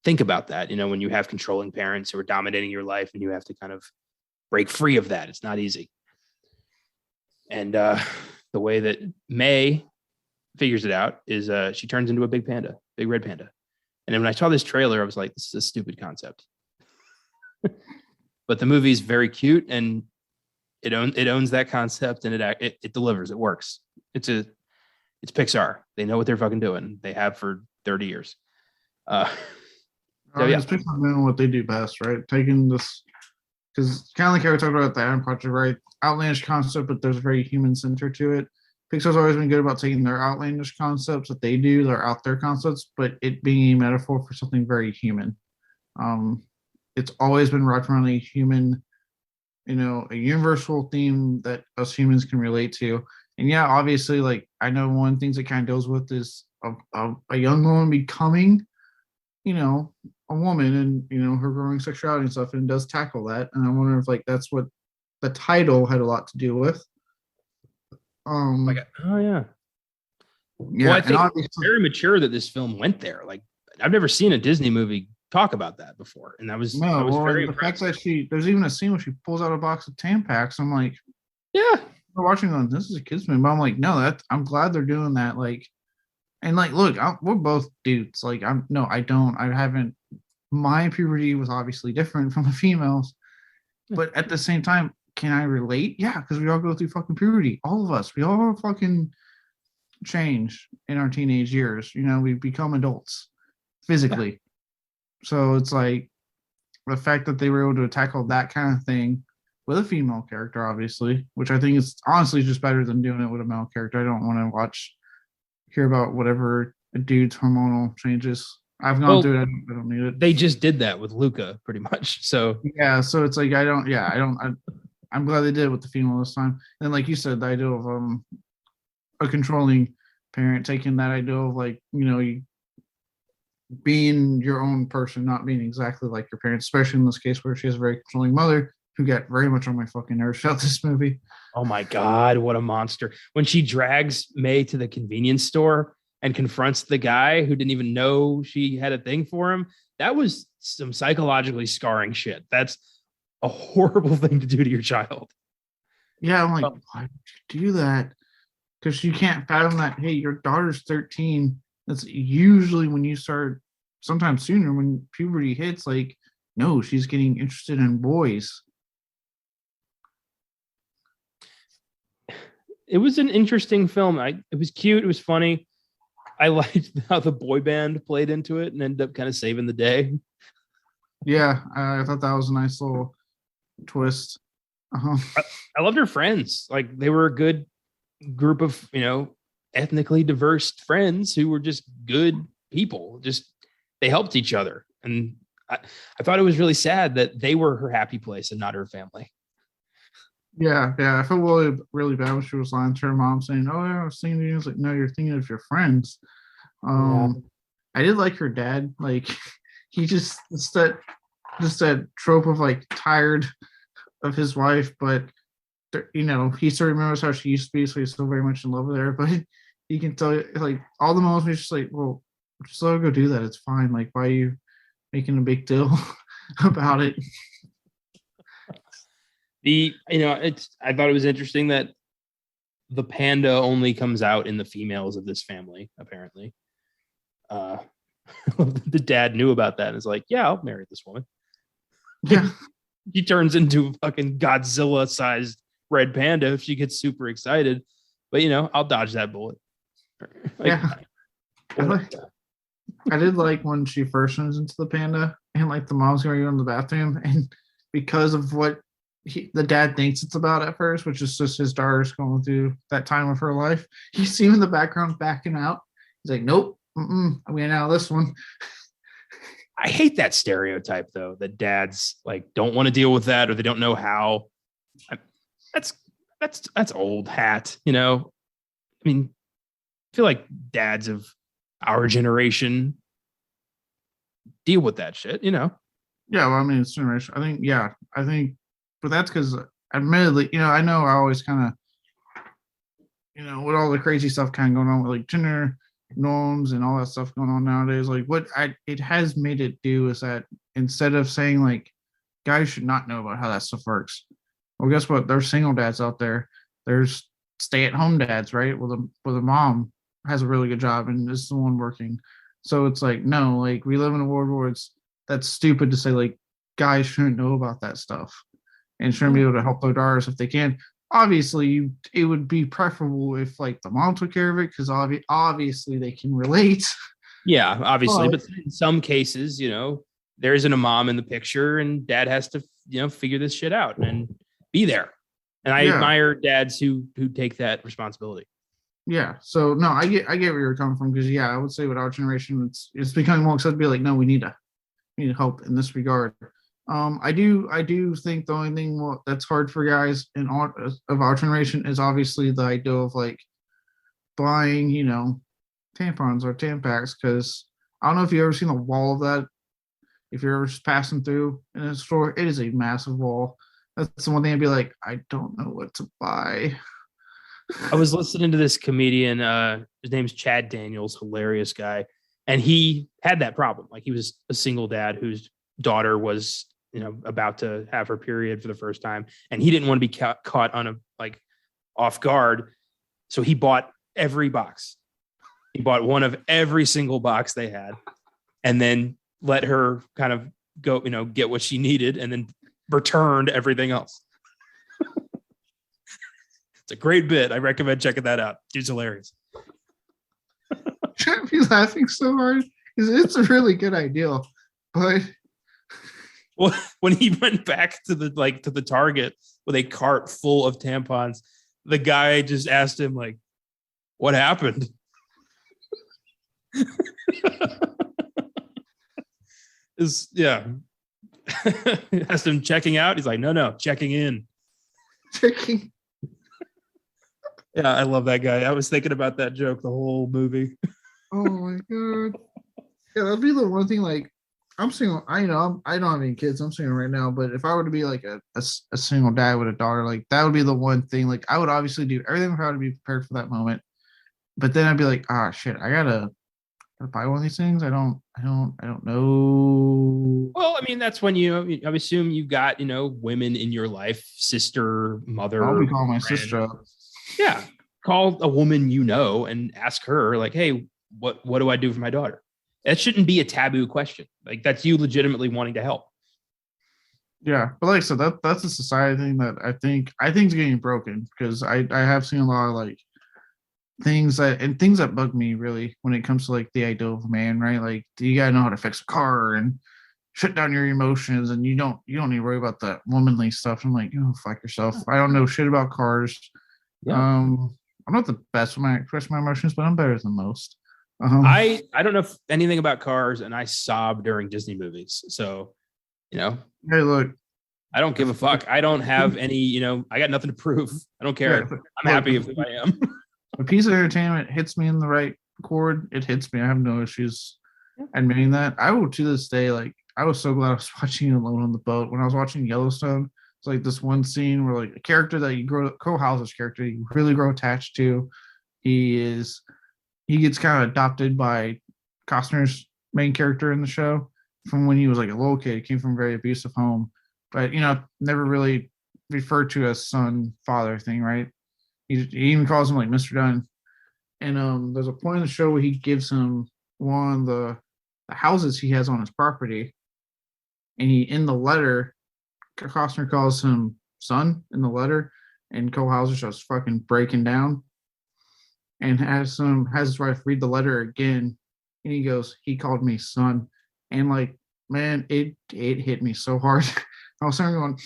think about that, when you have controlling parents who are dominating your life and you have to kind of break free of that. It's not easy. And the way that May figures it out is she turns into a big red panda. And then when I saw this trailer, I was like, this is a stupid concept. But the movie's very cute and it owns that concept, and it delivers. It works. It's Pixar. They know what they're fucking doing. They have for 30 years. It's Pixar doing what they do best, right? Taking this, because kind of like I was talking about the Aquaman Project, right? Outlandish concept, but there's a very human center to it. Pixar's always been good about taking their outlandish concepts that they do, their out there concepts, but it being a metaphor for something very human. It's always been right around a human, a universal theme that us humans can relate to. And yeah, obviously, like I know one of the things it kind of deals with is a young woman becoming, a woman, and her growing sexuality and stuff, and it does tackle that. And I wonder if like that's what the title had a lot to do with. Oh yeah. Yeah, well, I think it's very mature that this film went there. Like I've never seen a Disney movie talk about that before, and that was very the fact that there's even a scene where she pulls out a box of Tampax. I'm like, yeah, we're watching on this is a kids movie, but I'm like, no, I'm glad they're doing that. Like, and like, look, we're both dudes. Like, I haven't. My puberty was obviously different from the females, but at the same time, can I relate? Yeah, because we all go through fucking puberty. All of us, we all fucking change in our teenage years. We become adults physically. Yeah. So it's like the fact that they were able to tackle that kind of thing with a female character, obviously, which I think is honestly just better than doing it with a male character. I don't want to hear about whatever a dude's hormonal changes. I've gone through it. I don't need it. They just did that with Luca pretty much. So yeah, so it's like I'm glad they did it with the female this time. And like you said, the idea of a controlling parent, taking that idea of like, you being your own person, not being exactly like your parents, especially in this case where she has a very controlling mother who got very much on my fucking nerves about this movie. Oh my God, what a monster. When she drags May to the convenience store and confronts the guy who didn't even know she had a thing for him, that was some psychologically scarring shit. That's a horrible thing to do to your child. Yeah, I'm like, Oh, why would you do that? Because you can't fathom that, hey, your daughter's 13. That's usually when you start, sometimes sooner when puberty hits, like, no, she's getting interested in boys. it was an interesting film. It was cute. It was funny. I liked how the boy band played into it and ended up kind of saving the day. Yeah, I thought that was a nice little twist. Uh-huh. I loved her friends. Like they were a good group of, ethnically diverse friends who were just good people. Just they helped each other. And I thought it was really sad that they were her happy place and not her family. Yeah, I felt really, really bad when she was lying to her mom saying, "Oh, yeah, I was thinking of you." I was like, "No, you're thinking of your friends." Yeah. I did like her dad. Like, he just that trope of like tired of his wife, but he still remembers how she used to be, so he's still very much in love with her. But you can tell, like, all the moments he's just like, "Well, just let her go do that. It's fine. Like, why are you making a big deal about it?" I thought it was interesting that the panda only comes out in the females of this family, apparently. Uh, the dad knew about that and is like, yeah, I'll marry this woman. Yeah, He turns into a fucking Godzilla sized red panda if she gets super excited. But I'll dodge that bullet. Like, yeah. I did like when she first turns into the panda and like the mom's going to go in the bathroom, and because of what the dad thinks it's about at first, which is just his daughter's going through that time of her life, you see him in the background backing out. He's like, "Nope, I'm getting out of this one." I hate that stereotype though, that dads like don't want to deal with that or they don't know how. That's that's old hat, I mean, I feel like dads of our generation deal with that shit. Yeah, well, I mean, it's generation. I think, but that's because, admittedly, I know I always kind of, with all the crazy stuff kind of going on with like gender norms and all that stuff going on nowadays, like it has made it do is that instead of saying like guys should not know about how that stuff works, well, guess what? There's single dads out there. There's stay-at-home dads, right? With a mom has a really good job and is the one working. So it's like, no, like we live in a world where that's stupid to say like guys shouldn't know about that stuff and shouldn't be able to help their daughters if they can. Obviously, it would be preferable if like the mom took care of it because obviously they can relate. Yeah, obviously, But but in some cases, there isn't a mom in the picture and dad has to, figure this shit out and be there. And I yeah, admire dads who take that responsibility. yeah. So no, I get where you're coming from because yeah, I would say with our generation, it's becoming more accepted to be like, no, we need help in this regard. I do think the only thing that's hard for guys of our generation is obviously the idea of like buying, tampons or tampax because I don't know if you've ever seen the wall of that. If you're ever just passing through in a store, it is a massive wall. That's the one thing I'd be like, I don't know what to buy. I was listening to this comedian, his name's Chad Daniels, hilarious guy. And he had that problem. Like he was a single dad whose daughter was, about to have her period for the first time. And he didn't want to be caught on off guard. So he bought every box. He bought one of every single box they had and then let her kind of go, get what she needed and then returned everything else. It's a great bit. I recommend checking that out. Dude's hilarious. Shouldn't be laughing so hard because it's a really good idea. But well, when he went back to the Target with a cart full of tampons, the guy just asked him like, "What happened?" Yeah. Asked him checking out. He's like, no, checking in. checking. Yeah, I love that guy. I was thinking about that joke the whole movie. Oh my god. Yeah, that'd be the one thing. Like, I'm single. I don't have any kids. I'm single right now. But if I were to be like a single dad with a daughter, like that would be the one thing. Like I would obviously do everything for her to be prepared for that moment. But then I'd be like, ah, shit, gotta buy one of these things. I don't know. Well, I mean, that's when you, I assume you've got, women in your life, sister, I'll mother, be calling my friend. sister up. Yeah. Call a woman and ask her, like, hey, what do I do for my daughter? That shouldn't be a taboo question. Like, that's you legitimately wanting to help. Yeah, but like I said, that's a society thing that I think is getting broken because I have seen a lot of like things that bug me really when it comes to like the ideal of a man, right? Like you gotta know how to fix a car and shut down your emotions, and you don't need to worry about the womanly stuff. I'm like, fuck yourself. I don't know shit about cars. Yeah. I'm not the best when I express my emotions, but I'm better than most. I don't know anything about cars, and I sob during Disney movies. So, hey, look, I don't give a fuck. I don't have any, I got nothing to prove. I don't care. yeah, I'm happy with who I am. a piece of entertainment hits me in the right chord, it hits me. I have no issues admitting that. I will to this day, like I was so glad I was watching Alone on the Boat. When I was watching Yellowstone, it's like this one scene where like a character that you grow Cole Hauser's character you really grow attached to. He gets kind of adopted by Costner's main character in the show from when he was like a little kid. He came from a very abusive home, but never really referred to as son father thing, right? He even calls him like Mr. Dunn. And there's a point in the show where he gives him one of the houses he has on his property, and he in the letter, Costner calls him son in the letter, and Cole Hauser starts fucking breaking down, and has his wife read the letter again, and he goes, he called me son, and like man, it hit me so hard. I was starting going,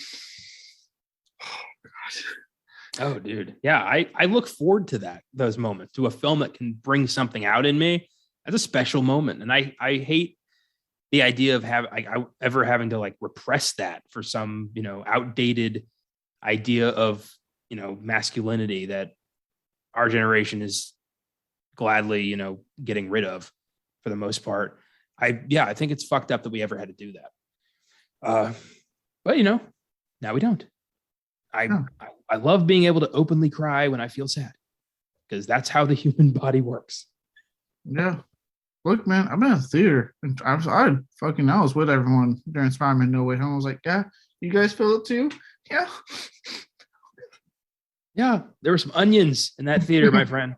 Oh, dude. Yeah. I look forward to those moments, to a film that can bring something out in me. That's a special moment. And I hate the idea of ever having to like repress that for some, outdated idea of, masculinity that our generation is gladly, getting rid of for the most part. I think it's fucked up that we ever had to do that. But now we don't. I love being able to openly cry when I feel sad because that's how the human body works. yeah. Look, man, I've been in the theater and I was with everyone during Spider-Man No Way Home. I was like, yeah, you guys feel it too? Yeah. Yeah, there were some onions in that theater, my friend.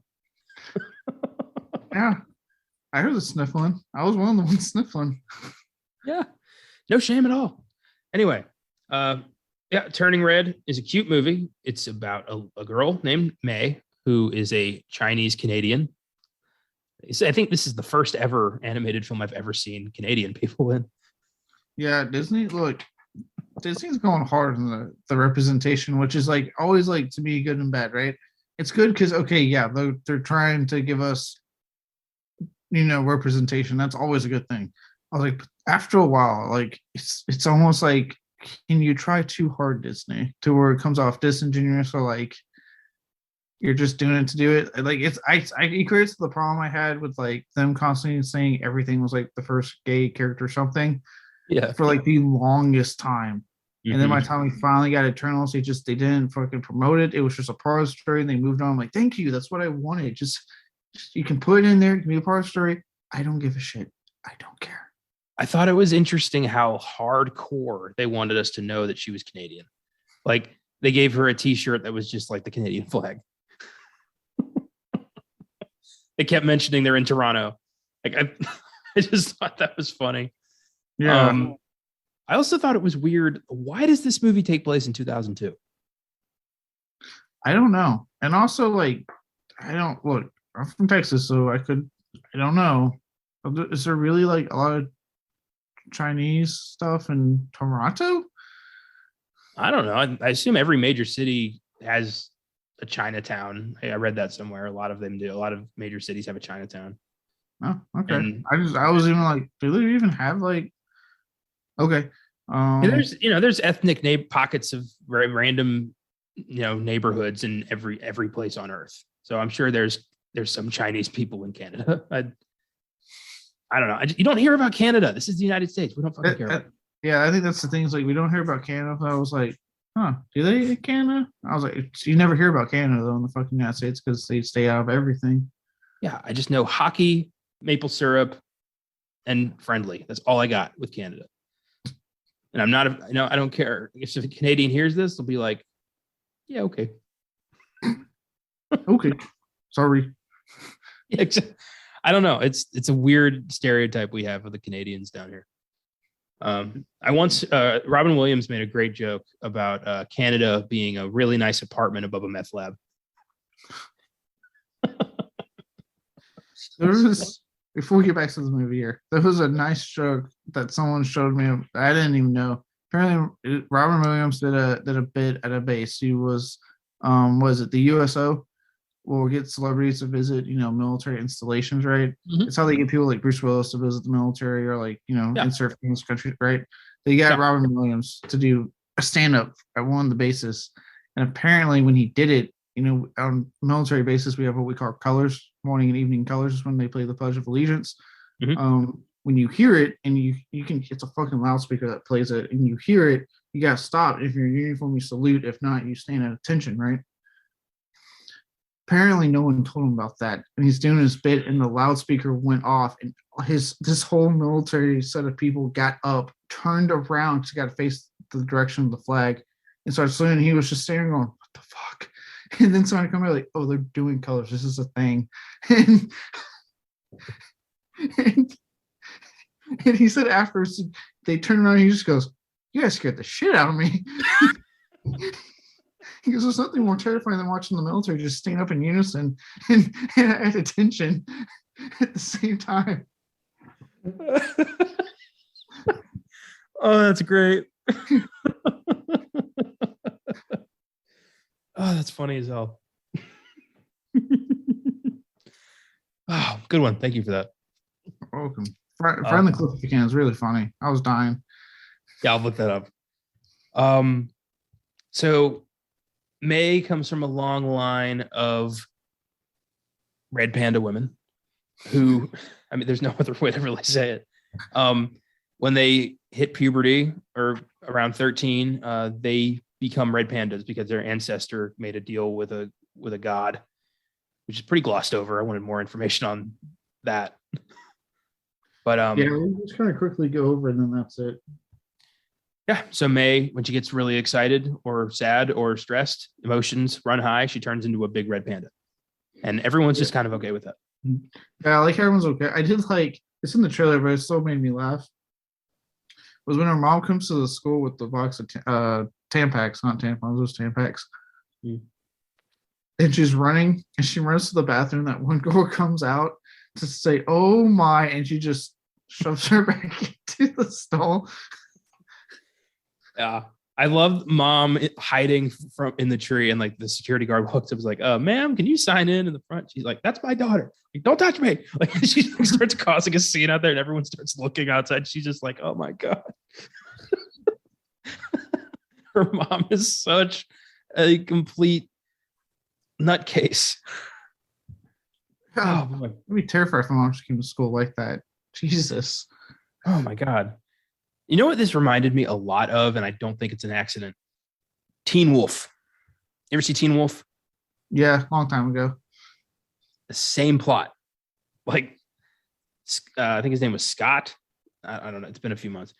Yeah. I heard the sniffling. I was one of the ones sniffling. Yeah. No shame at all. Anyway, Turning Red is a cute movie. It's about a girl named May who is a Chinese Canadian. I think this is the first ever animated film I've ever seen Canadian people in. Yeah, Disney's going hard on the representation, which is like always like to me good and bad, right? It's good because okay, yeah, they're trying to give us representation. That's always a good thing. I was like, after a while, like it's almost like, can you try too hard, Disney, to where it comes off disingenuous or like you're just doing it to do it? Like it creates the problem I had with like them constantly saying everything was like the first gay character or something. Yeah. For like the longest time. Mm-hmm. And then by the time we finally got Eternals, they didn't fucking promote it. It was just a part of the story and they moved on. I'm like, thank you. That's what I wanted. Just you can put it in there, give me a part of the story. I don't give a shit. I don't care. I thought it was interesting how hardcore they wanted us to know that she was Canadian. Like they gave her a t-shirt that was just like the Canadian flag. They kept mentioning they're in Toronto. Like I just thought that was funny. Yeah. I also thought it was weird. Why does this movie take place in 2002? I don't know. And also like, I'm from Texas, so I don't know. Is there really like a lot of Chinese stuff in Toronto? I don't know. I assume every major city has a Chinatown. I read that somewhere. A lot of them do. A lot of major cities have a Chinatown. Oh, okay. And I was even like, do they even have like? Okay. There's ethnic pockets of very random, neighborhoods in every place on Earth. So I'm sure there's some Chinese people in Canada. I don't know. You don't hear about Canada. This is the United States. We don't fucking care about it. Yeah, I think that's the thing. Is like we don't hear about Canada. I was like, huh? Do they in Canada? I was like, you never hear about Canada though in the fucking United States because they stay out of everything. Yeah, I just know hockey, maple syrup, and friendly. That's all I got with Canada. And I'm not, I don't care. If a Canadian hears this, they'll be like, yeah, okay. Okay. Sorry. Yeah, I don't know. It's a weird stereotype we have of the Canadians down here. I once, Robin Williams made a great joke about Canada being a really nice apartment above a meth lab. There was, before we get back to the movie here, there was a nice joke that someone showed me. I didn't even know. Apparently, Robin Williams did a bit at a base. He was it the USO? Will get celebrities to visit, military installations, right? Mm-hmm. It's how they get people like Bruce Willis to visit the military or like, insert famous countries, right? They got Yeah. Robin Williams to do a stand-up at one of the bases. And apparently when he did it, on military bases, we have what we call colors, morning and evening colors, when they play the Pledge of Allegiance. Mm-hmm. When you hear it and you can, it's a fucking loudspeaker that plays it, and you hear it, you got to stop. If you're in uniform, you salute. If not, you stand at attention, right? Apparently no one told him about that, and he's doing his bit and the loudspeaker went off, and this whole military set of people got up, turned around because he got to face the direction of the flag, and started saluting. He was just staring going, what the fuck? And then somebody come out like, oh, they're doing colors, this is a thing. And he said afterwards they turned around and he just goes, you guys scared the shit out of me. He goes, there's nothing more terrifying than watching the military just stand up in unison and at attention at the same time. Oh, that's great. Oh, that's funny as hell. Oh, good one. Thank you for that. You're welcome. Find the clip if you can. It's really funny. I was dying. Yeah, I'll look that up. So May comes from a long line of red panda women who, I mean, there's no other way to really say it. When they hit puberty or around 13, they become red pandas because their ancestor made a deal with a god, which is pretty glossed over. I wanted more information on that. But yeah, we'll just kind of quickly go over and then that's it. Yeah. So May, when she gets really excited or sad or stressed, emotions run high, she turns into a big red panda. And everyone's just kind of okay with that. Yeah, like everyone's okay. I did like, it's in the trailer, but it still made me laugh. Was when her mom comes to the school with the box of Tampax, not tampons, those Tampax. And she's running and she runs to the bathroom. That one girl comes out to say, oh my, and she just shoves her back into the stall. Yeah. I love mom hiding from in the tree, and like the security guard walks up, was like, ma'am, can you sign in the front? She's like, that's my daughter. Like, don't touch me. Like she starts causing a scene out there and everyone starts looking outside. She's just like, oh my God. Her mom is such a complete nutcase. Oh boy. I'd be terrified if my mom came to school like that. Jesus. Oh my God. You know what this reminded me a lot of, and I don't think it's an accident? Teen Wolf. You ever see Teen Wolf? Yeah, long time ago. The same plot. Like, I think his name was Scott. I don't know. It's been a few months.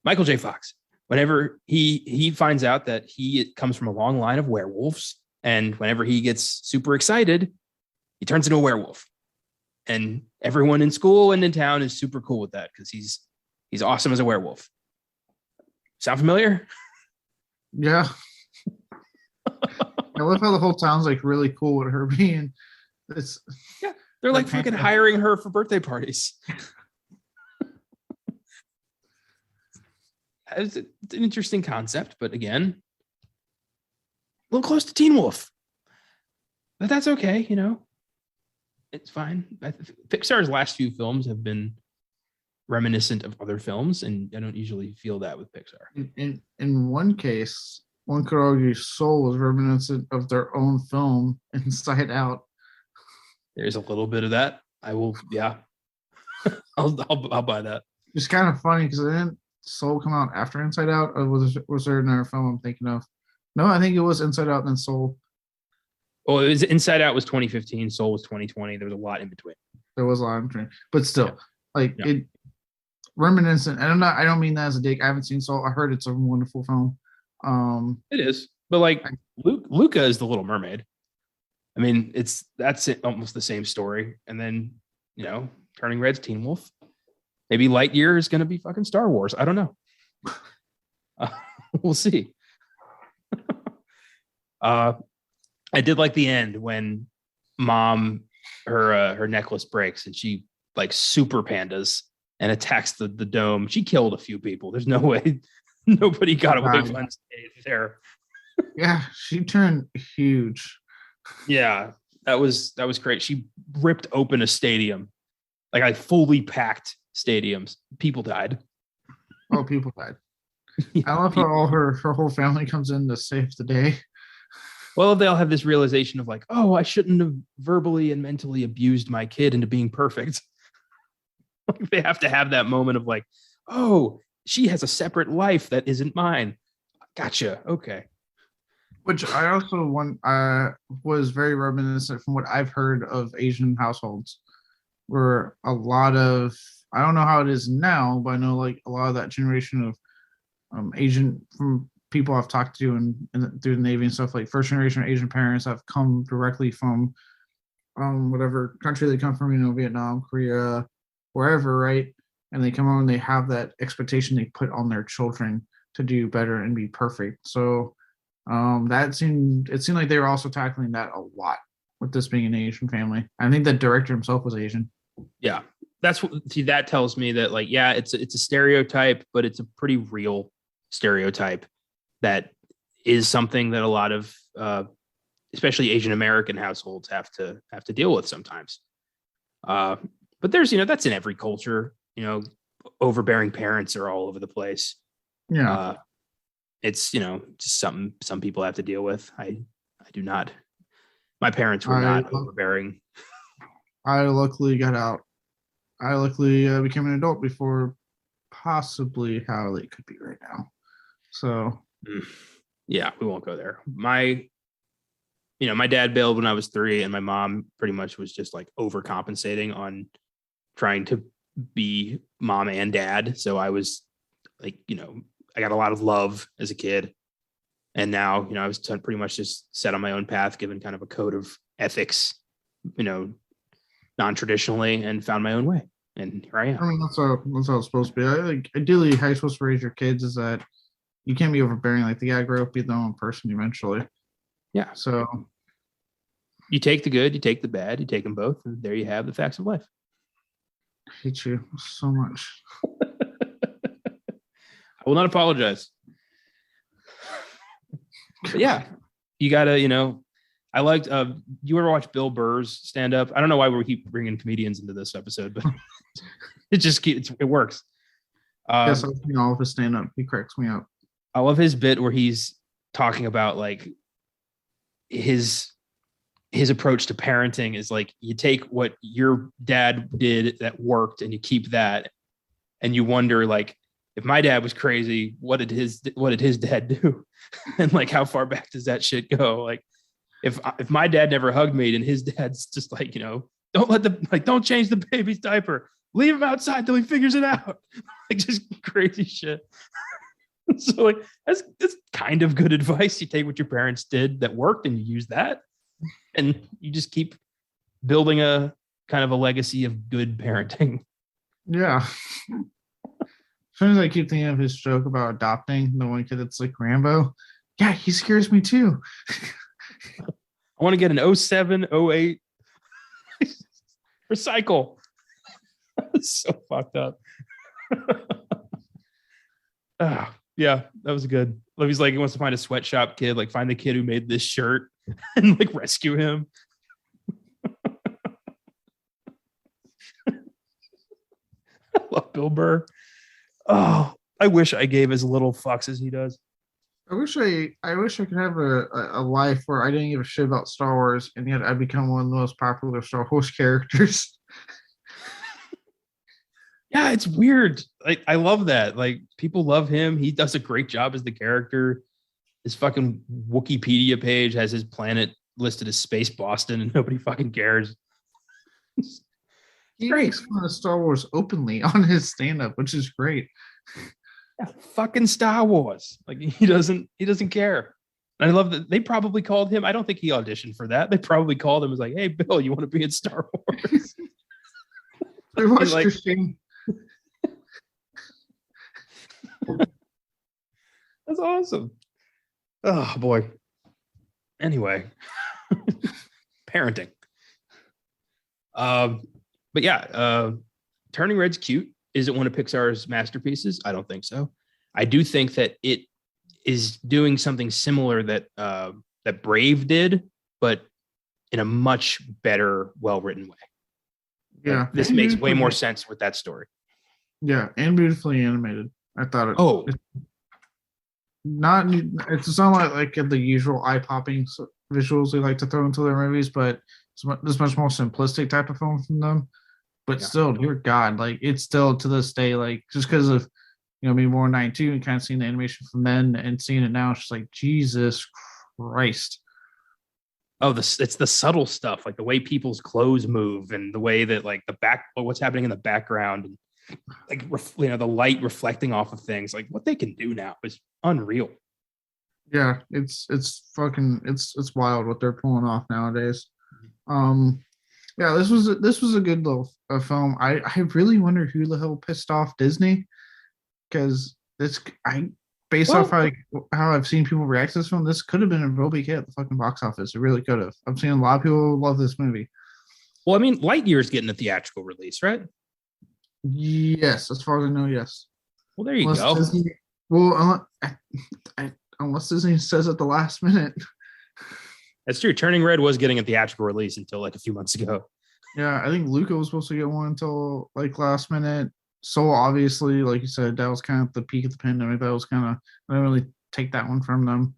Michael J. Fox. Whenever he finds out that he comes from a long line of werewolves, and whenever he gets super excited, he turns into a werewolf. And everyone in school and in town is super cool with that because he's awesome as a werewolf. Sound familiar? Yeah. I love how the whole town's like really cool with her being. Yeah, they're like fucking hiring her for birthday parties. It's an interesting concept, but again, a little close to Teen Wolf. But that's okay, It's fine. Pixar's last few films have been reminiscent of other films, and I don't usually feel that with Pixar. In one case, one could argue Soul was reminiscent of their own film, Inside Out. There's a little bit of that. Yeah. I'll buy that. It's kind of funny because didn't Soul come out after Inside Out, or was there another film I'm thinking of? No, I think it was Inside Out and then Soul. Well, it was Inside Out was 2015, Soul was 2020. There was a lot in between. There was a lot in between, but still, Yeah. like Yeah. it reminiscent. And I don't mean that as a dig. I haven't seen Soul. I heard it's a wonderful film. It is, but like Luca is the Little Mermaid. I mean, that's almost the same story. And then Turning Red's Teen Wolf. Maybe Lightyear is going to be fucking Star Wars. I don't know. We'll see. I did like the end when Mom her necklace breaks and she like super pandas and attacks the dome. She killed a few people. There's no way nobody got away unscathed there. Yeah, she turned huge. Yeah, that was great. She ripped open a stadium, like I fully packed stadiums. People died. Oh, people died. I love how all her whole family comes in to save the day. Well, they'll have this realization of like, oh, I shouldn't have verbally and mentally abused my kid into being perfect. They have to have that moment of like, oh, she has a separate life that isn't mine. Gotcha. Okay. Which I also was very reminiscent from what I've heard of Asian households, where a lot of, I don't know how it is now, but I know like a lot of that generation of Asian from people I've talked to and through the Navy and stuff, like first generation Asian parents have come directly from whatever country they come from, Vietnam, Korea, wherever, right? And they come on and they have that expectation they put on their children to do better and be perfect. So it seemed like they were also tackling that a lot with this being an Asian family. I think the director himself was Asian. Yeah, that tells me that like, yeah, it's a stereotype, but it's a pretty real stereotype that is something that a lot of especially Asian American households have to deal with sometimes. But there's that's in every culture. Overbearing parents are all over the place. Yeah. It's just something some people have to deal with. I do not. My parents were not overbearing. I luckily got out. I luckily became an adult before possibly how they could be right now. So yeah, we won't go there. My dad bailed when I was 3, and my mom pretty much was just like overcompensating on trying to be mom and dad. So I was like, I got a lot of love as a kid. And now, I was pretty much just set on my own path, given kind of a code of ethics, non-traditionally, and found my own way. And here I am. I mean, that's how it's supposed to be. Like, ideally, how you're supposed to raise your kids is that you can't be overbearing. Like, they gotta grow up, be their own person eventually. Yeah. So you take the good, you take the bad, you take them both, and there you have the facts of life. I hate you so much. I will not apologize. But yeah, you gotta, I liked. You ever watch Bill Burr's stand up? I don't know why we keep bringing comedians into this episode, but it works. Yes, I've seen all of his stand up. He cracks me up. I love his bit where he's talking about like his approach to parenting is like, you take what your dad did that worked and you keep that, and you wonder like, if my dad was crazy, what did his dad do? And like, how far back does that shit go? Like, if my dad never hugged me and his dad's just like, don't change the baby's diaper, leave him outside till he figures it out. Like, just crazy shit. So like, that's kind of good advice. You take what your parents did that worked and you use that, and you just keep building a kind of a legacy of good parenting. Yeah. As soon as I keep thinking of his joke about adopting the one kid that's like Rambo, yeah, he scares me too. I want to get an 07, 08 recycle. That's so fucked up. Yeah, that was good. He's like, he wants to find a sweatshop kid, like find the kid who made this shirt and like rescue him. I love Bill Burr. Oh, I wish I gave as little fucks as he does. I wish I could have a life where I didn't give a shit about Star Wars, and yet I become one of the most popular Star Wars characters. Yeah, it's weird. Like I love that. Like people love him. He does a great job as the character. His fucking Wikipedia page has his planet listed as Space Boston, and nobody fucking cares. He Great. makes fun of Star Wars openly on his stand-up, which is great. Yeah, fucking Star Wars. Like he doesn't care. And I love that they probably called him. I don't think he auditioned for that. They probably called him and was like, "Hey, Bill, you want to be in Star Wars?" I watched like, Christine. That's awesome. Oh boy. Anyway, parenting. But yeah, Turning Red's cute. Is it one of Pixar's masterpieces? I don't think so. I do think that it is doing something similar that that Brave did, but in a much better, well-written way. Yeah, like, this makes way more sense with that story. Yeah, and beautifully animated. I thought it. Oh, It's not like the usual eye-popping visuals they like to throw into their movies, but it's much more simplistic type of film from them. But still, dear God, like it's still to this day, like just because of me born 92 and kind of seeing the animation from then and seeing it now, it's just like Jesus Christ. Oh, it's the subtle stuff, like the way people's clothes move and the way that like what's happening in the background, and like the light reflecting off of things. Like what they can do now is unreal. Yeah, it's wild what they're pulling off nowadays. Yeah, this was a good little film. I really wonder who the hell pissed off Disney, because based off how I've seen people react to this film, this could have been a real big hit at the fucking box office. It really could have. I'm seeing a lot of people love this movie. Well, I mean, Lightyear's getting a theatrical release, right? Yes, as far as I know, yes. Well, there you go. Disney, unless Disney says at the last minute. That's true. Turning Red was getting a theatrical release until like a few months ago. Yeah, I think Luca was supposed to get one until like last minute. So obviously, like you said, that was kind of the peak of the pandemic. That was kind of, I didn't really take that one from them.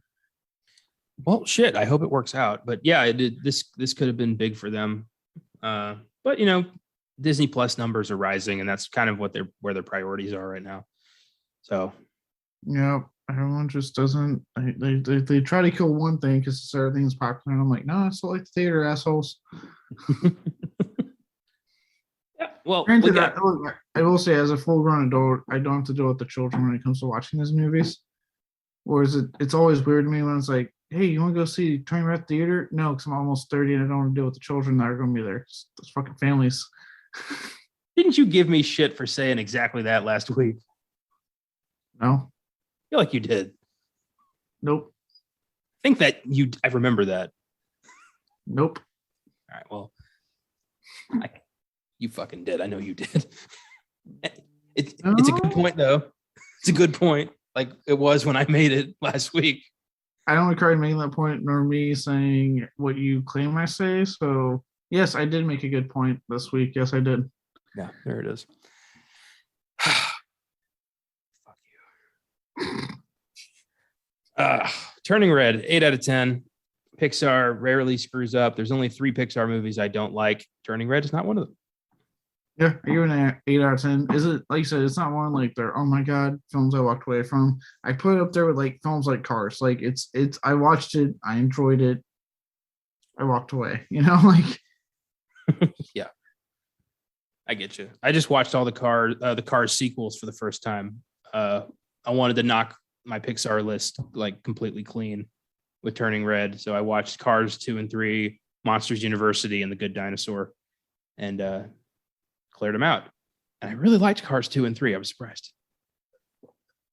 Well, shit. I hope it works out. But yeah, this could have been big for them. But Disney Plus numbers are rising, and that's kind of where their priorities are right now. So yeah, everyone just doesn't. They try to kill one thing because everything's popular, and I'm like, no, I still like the theater, assholes. Yeah, well, granted, I will say, as a full-grown adult, I don't have to deal with the children when it comes to watching these movies. Whereas it's always weird to me when it's like, hey, you want to go see Turning Red Theater? No, because I'm almost 30 and I don't want to deal with the children that are going to be there. Those fucking families. Didn't you give me shit for saying exactly that last week? No. I feel like you did. Nope. I think that I remember that. Nope. All right, well, you fucking did. I know you did. It's a good point, though. It's a good point. Like it was when I made it last week. I don't recall making that point, nor me saying what you claim I say. So yes, I did make a good point this week. Yes, I did. Yeah, there it is. Fuck you. Turning Red, 8 out of 10. Pixar rarely screws up. There's only 3 Pixar movies I don't like. Turning Red is not one of them. Yeah, I give it an 8 out of 10. Is it, like you said, it's not one like their, oh my God, films I walked away from. I put it up there with like films like Cars. Like it's I watched it, I enjoyed it, I walked away, like. Yeah. I get you. I just watched all the Cars sequels for the first time. I wanted to knock my Pixar list like completely clean with Turning Red. So I watched Cars 2 and 3, Monsters University, and The Good Dinosaur, and cleared them out. And I really liked Cars 2 and 3. I was surprised.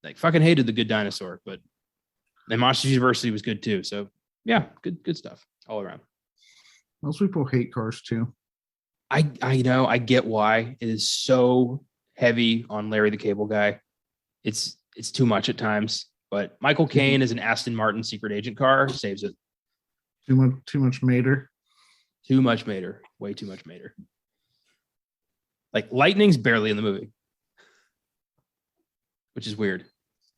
Like fucking hated The Good Dinosaur, but then Monsters University was good too. So yeah, good stuff all around. Most people hate Cars too. I know, I get why. It is so heavy on Larry the Cable Guy. It's too much at times, but Michael Caine as an Aston Martin secret agent car saves it. Too much Mater. Too much Mater. Way too much Mater. Like Lightning's barely in the movie, which is weird.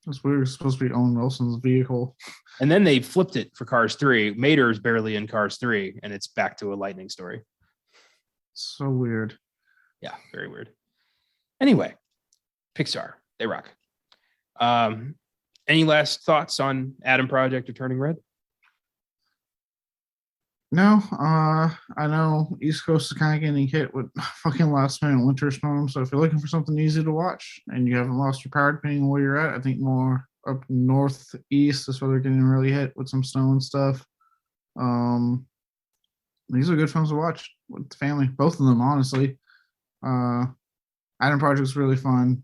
That's weird. It's supposed to be Owen Wilson's vehicle. And then they flipped it for Cars 3. Mater is barely in Cars 3, and it's back to a Lightning story. So weird. Yeah, very weird. Anyway, Pixar. They rock. Any last thoughts on Adam Project or Turning Red? No, I know East Coast is kind of getting hit with fucking last minute winter storm. So if you're looking for something easy to watch and you haven't lost your power, depending on where you're at, I think more up northeast is where they're getting really hit with some snow and stuff. These are good films to watch with the family, both of them, honestly. Adam Project's really fun,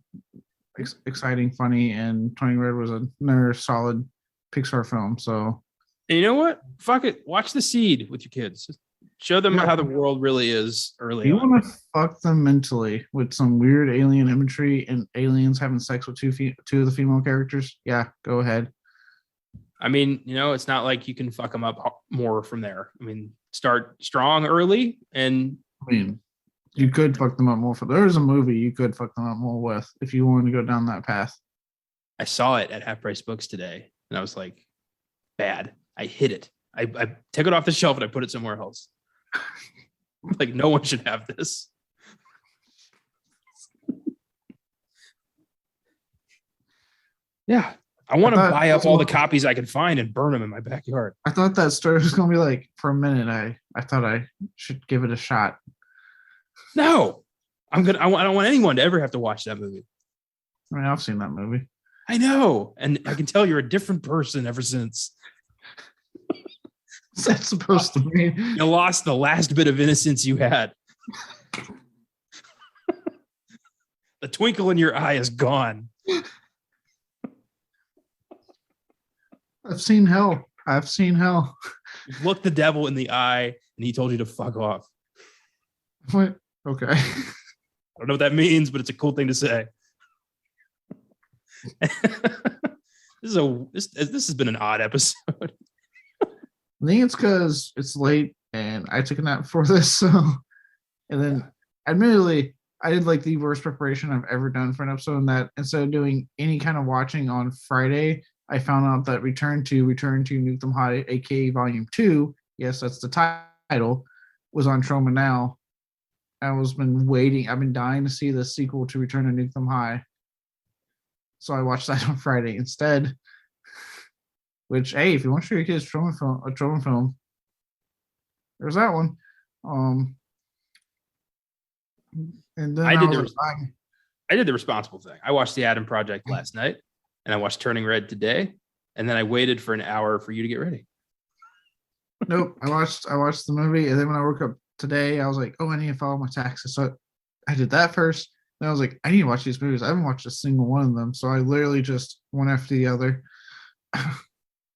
exciting, funny, and Turning Red was another solid Pixar film. So, and you know what? Fuck it. Watch The Seed with your kids. Just show them how the world really is early you on. want to fuck them mentally with some weird alien imagery and aliens having sex with two of the female characters? Yeah, go ahead. I mean, it's not like you can fuck them up more from there. I mean, start strong early, and you could fuck them up more. There's a movie you could fuck them up more with if you wanted to go down that path. I saw it at Half Price Books today, and I was like, bad. I hid it. I took it off the shelf and I put it somewhere else. Like, no one should have this. Yeah. I want to buy up all the copies I can find and burn them in my backyard. I thought that story was going to be like, for a minute, I thought I should give it a shot. No, I don't want anyone to ever have to watch that movie. I mean, I've seen that movie. I know. And I can tell you're a different person ever since. What's that supposed to mean? You lost the last bit of innocence you had. The twinkle in your eye is gone. I've seen hell. You looked the devil in the eye and he told you to fuck off. What? Okay. I don't know what that means, but it's a cool thing to say. This has been an odd episode. I think it's because it's late and I took a nap before this. So, and then admittedly, I did like the worst preparation I've ever done for an episode. In that instead of doing any kind of watching on Friday, I found out that Return to Nuke Them High, aka Volume 2, yes, that's the title, was on Troma Now. I've been dying to see the sequel to Return to Nuke Them High. So I watched that on Friday instead. Which, hey, if you want to show your kids a Troma film, there's that one. And then I did the responsible thing. I watched the Adam Project last night, and I watched Turning Red today, and then I waited for an hour for you to get ready. Nope, I watched the movie, and then when I woke up today, I was like, oh, I need to file my taxes. So I did that first. Then I was like, I need to watch these movies. I haven't watched a single one of them, so I literally just one after the other.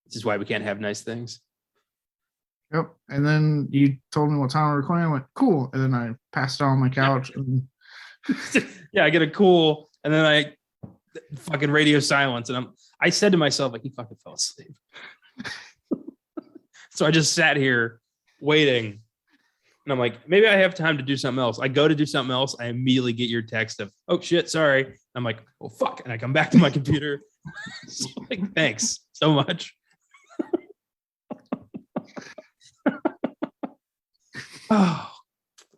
This is why we can't have nice things. Yep. And then you told me what time we're recording. I went, cool. And then I passed out on my couch. And yeah, I get a cool. And then I fucking radio silence. And I said to myself, like, he fucking fell asleep. So I just sat here waiting. And I'm like, maybe I have time to do something else. I go to do something else. I immediately get your text of, oh shit, sorry. And I'm like, oh fuck. And I come back to my computer. So like, thanks so much. Oh,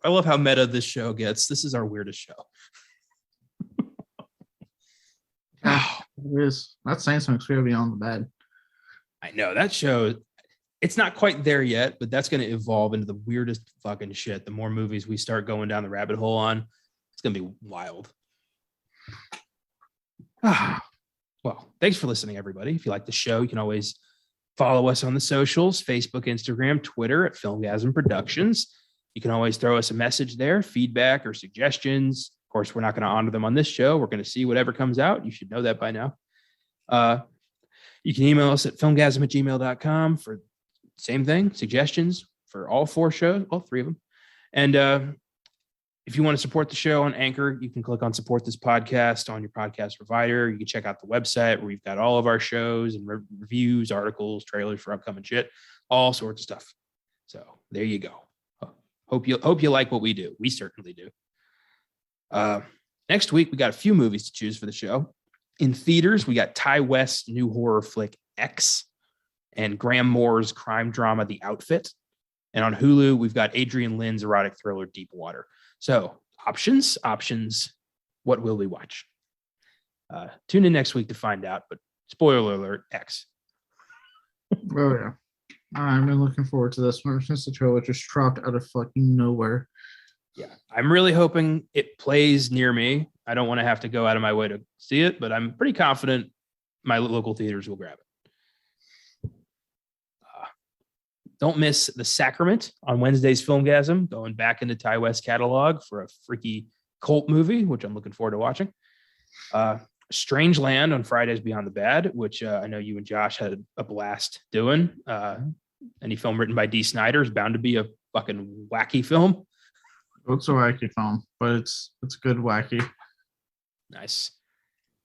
I love how meta this show gets. This is our weirdest show. Oh, it is. That's saying something because we are beyond the bed. I know that show. It's not quite there yet, but that's going to evolve into the weirdest fucking shit. The more movies we start going down the rabbit hole on, it's going to be wild. Well, thanks for listening, everybody. If you like the show, you can always follow us on the socials, Facebook, Instagram, Twitter at Filmgazm Productions. You can always throw us a message there, feedback or suggestions. Of course, we're not going to honor them on this show. We're going to see whatever comes out. You should know that by now. You can email us at filmgazm@gmail.com for same thing, suggestions for all 4 shows, all 3 of them. And if you want to support the show on Anchor, you can click on support this podcast on your podcast provider. You can check out the website where we've got all of our shows and reviews, articles, trailers for upcoming shit, all sorts of stuff. So there you go. Hope you like what we do. We certainly do. Next week, we got a few movies to choose for the show. In theaters, we got Ty West's new horror flick X and Graham Moore's crime drama The Outfit. And on Hulu, we've got Adrian Lynn's erotic thriller Deep Water. So options. What will we watch? Tune in next week to find out. But spoiler alert: X. Oh yeah, I've been looking forward to this one since the trailer just dropped out of fucking nowhere. Yeah, I'm really hoping it plays near me. I don't want to have to go out of my way to see it, but I'm pretty confident my local theaters will grab it. Don't miss The Sacrament on Wednesday's Filmgazm, going back into Ty West catalog for a freaky cult movie, which I'm looking forward to watching. Strange Land on Fridays Beyond the Bad, which I know you and Josh had a blast doing. Any film written by D. Snyder is bound to be a fucking wacky film. It's a wacky film, but it's good wacky. Nice.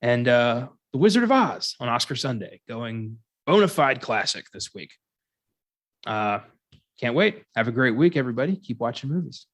And The Wizard of Oz on Oscar Sunday, going bona fide classic this week. Can't wait. Have a great week, everybody. Keep watching movies.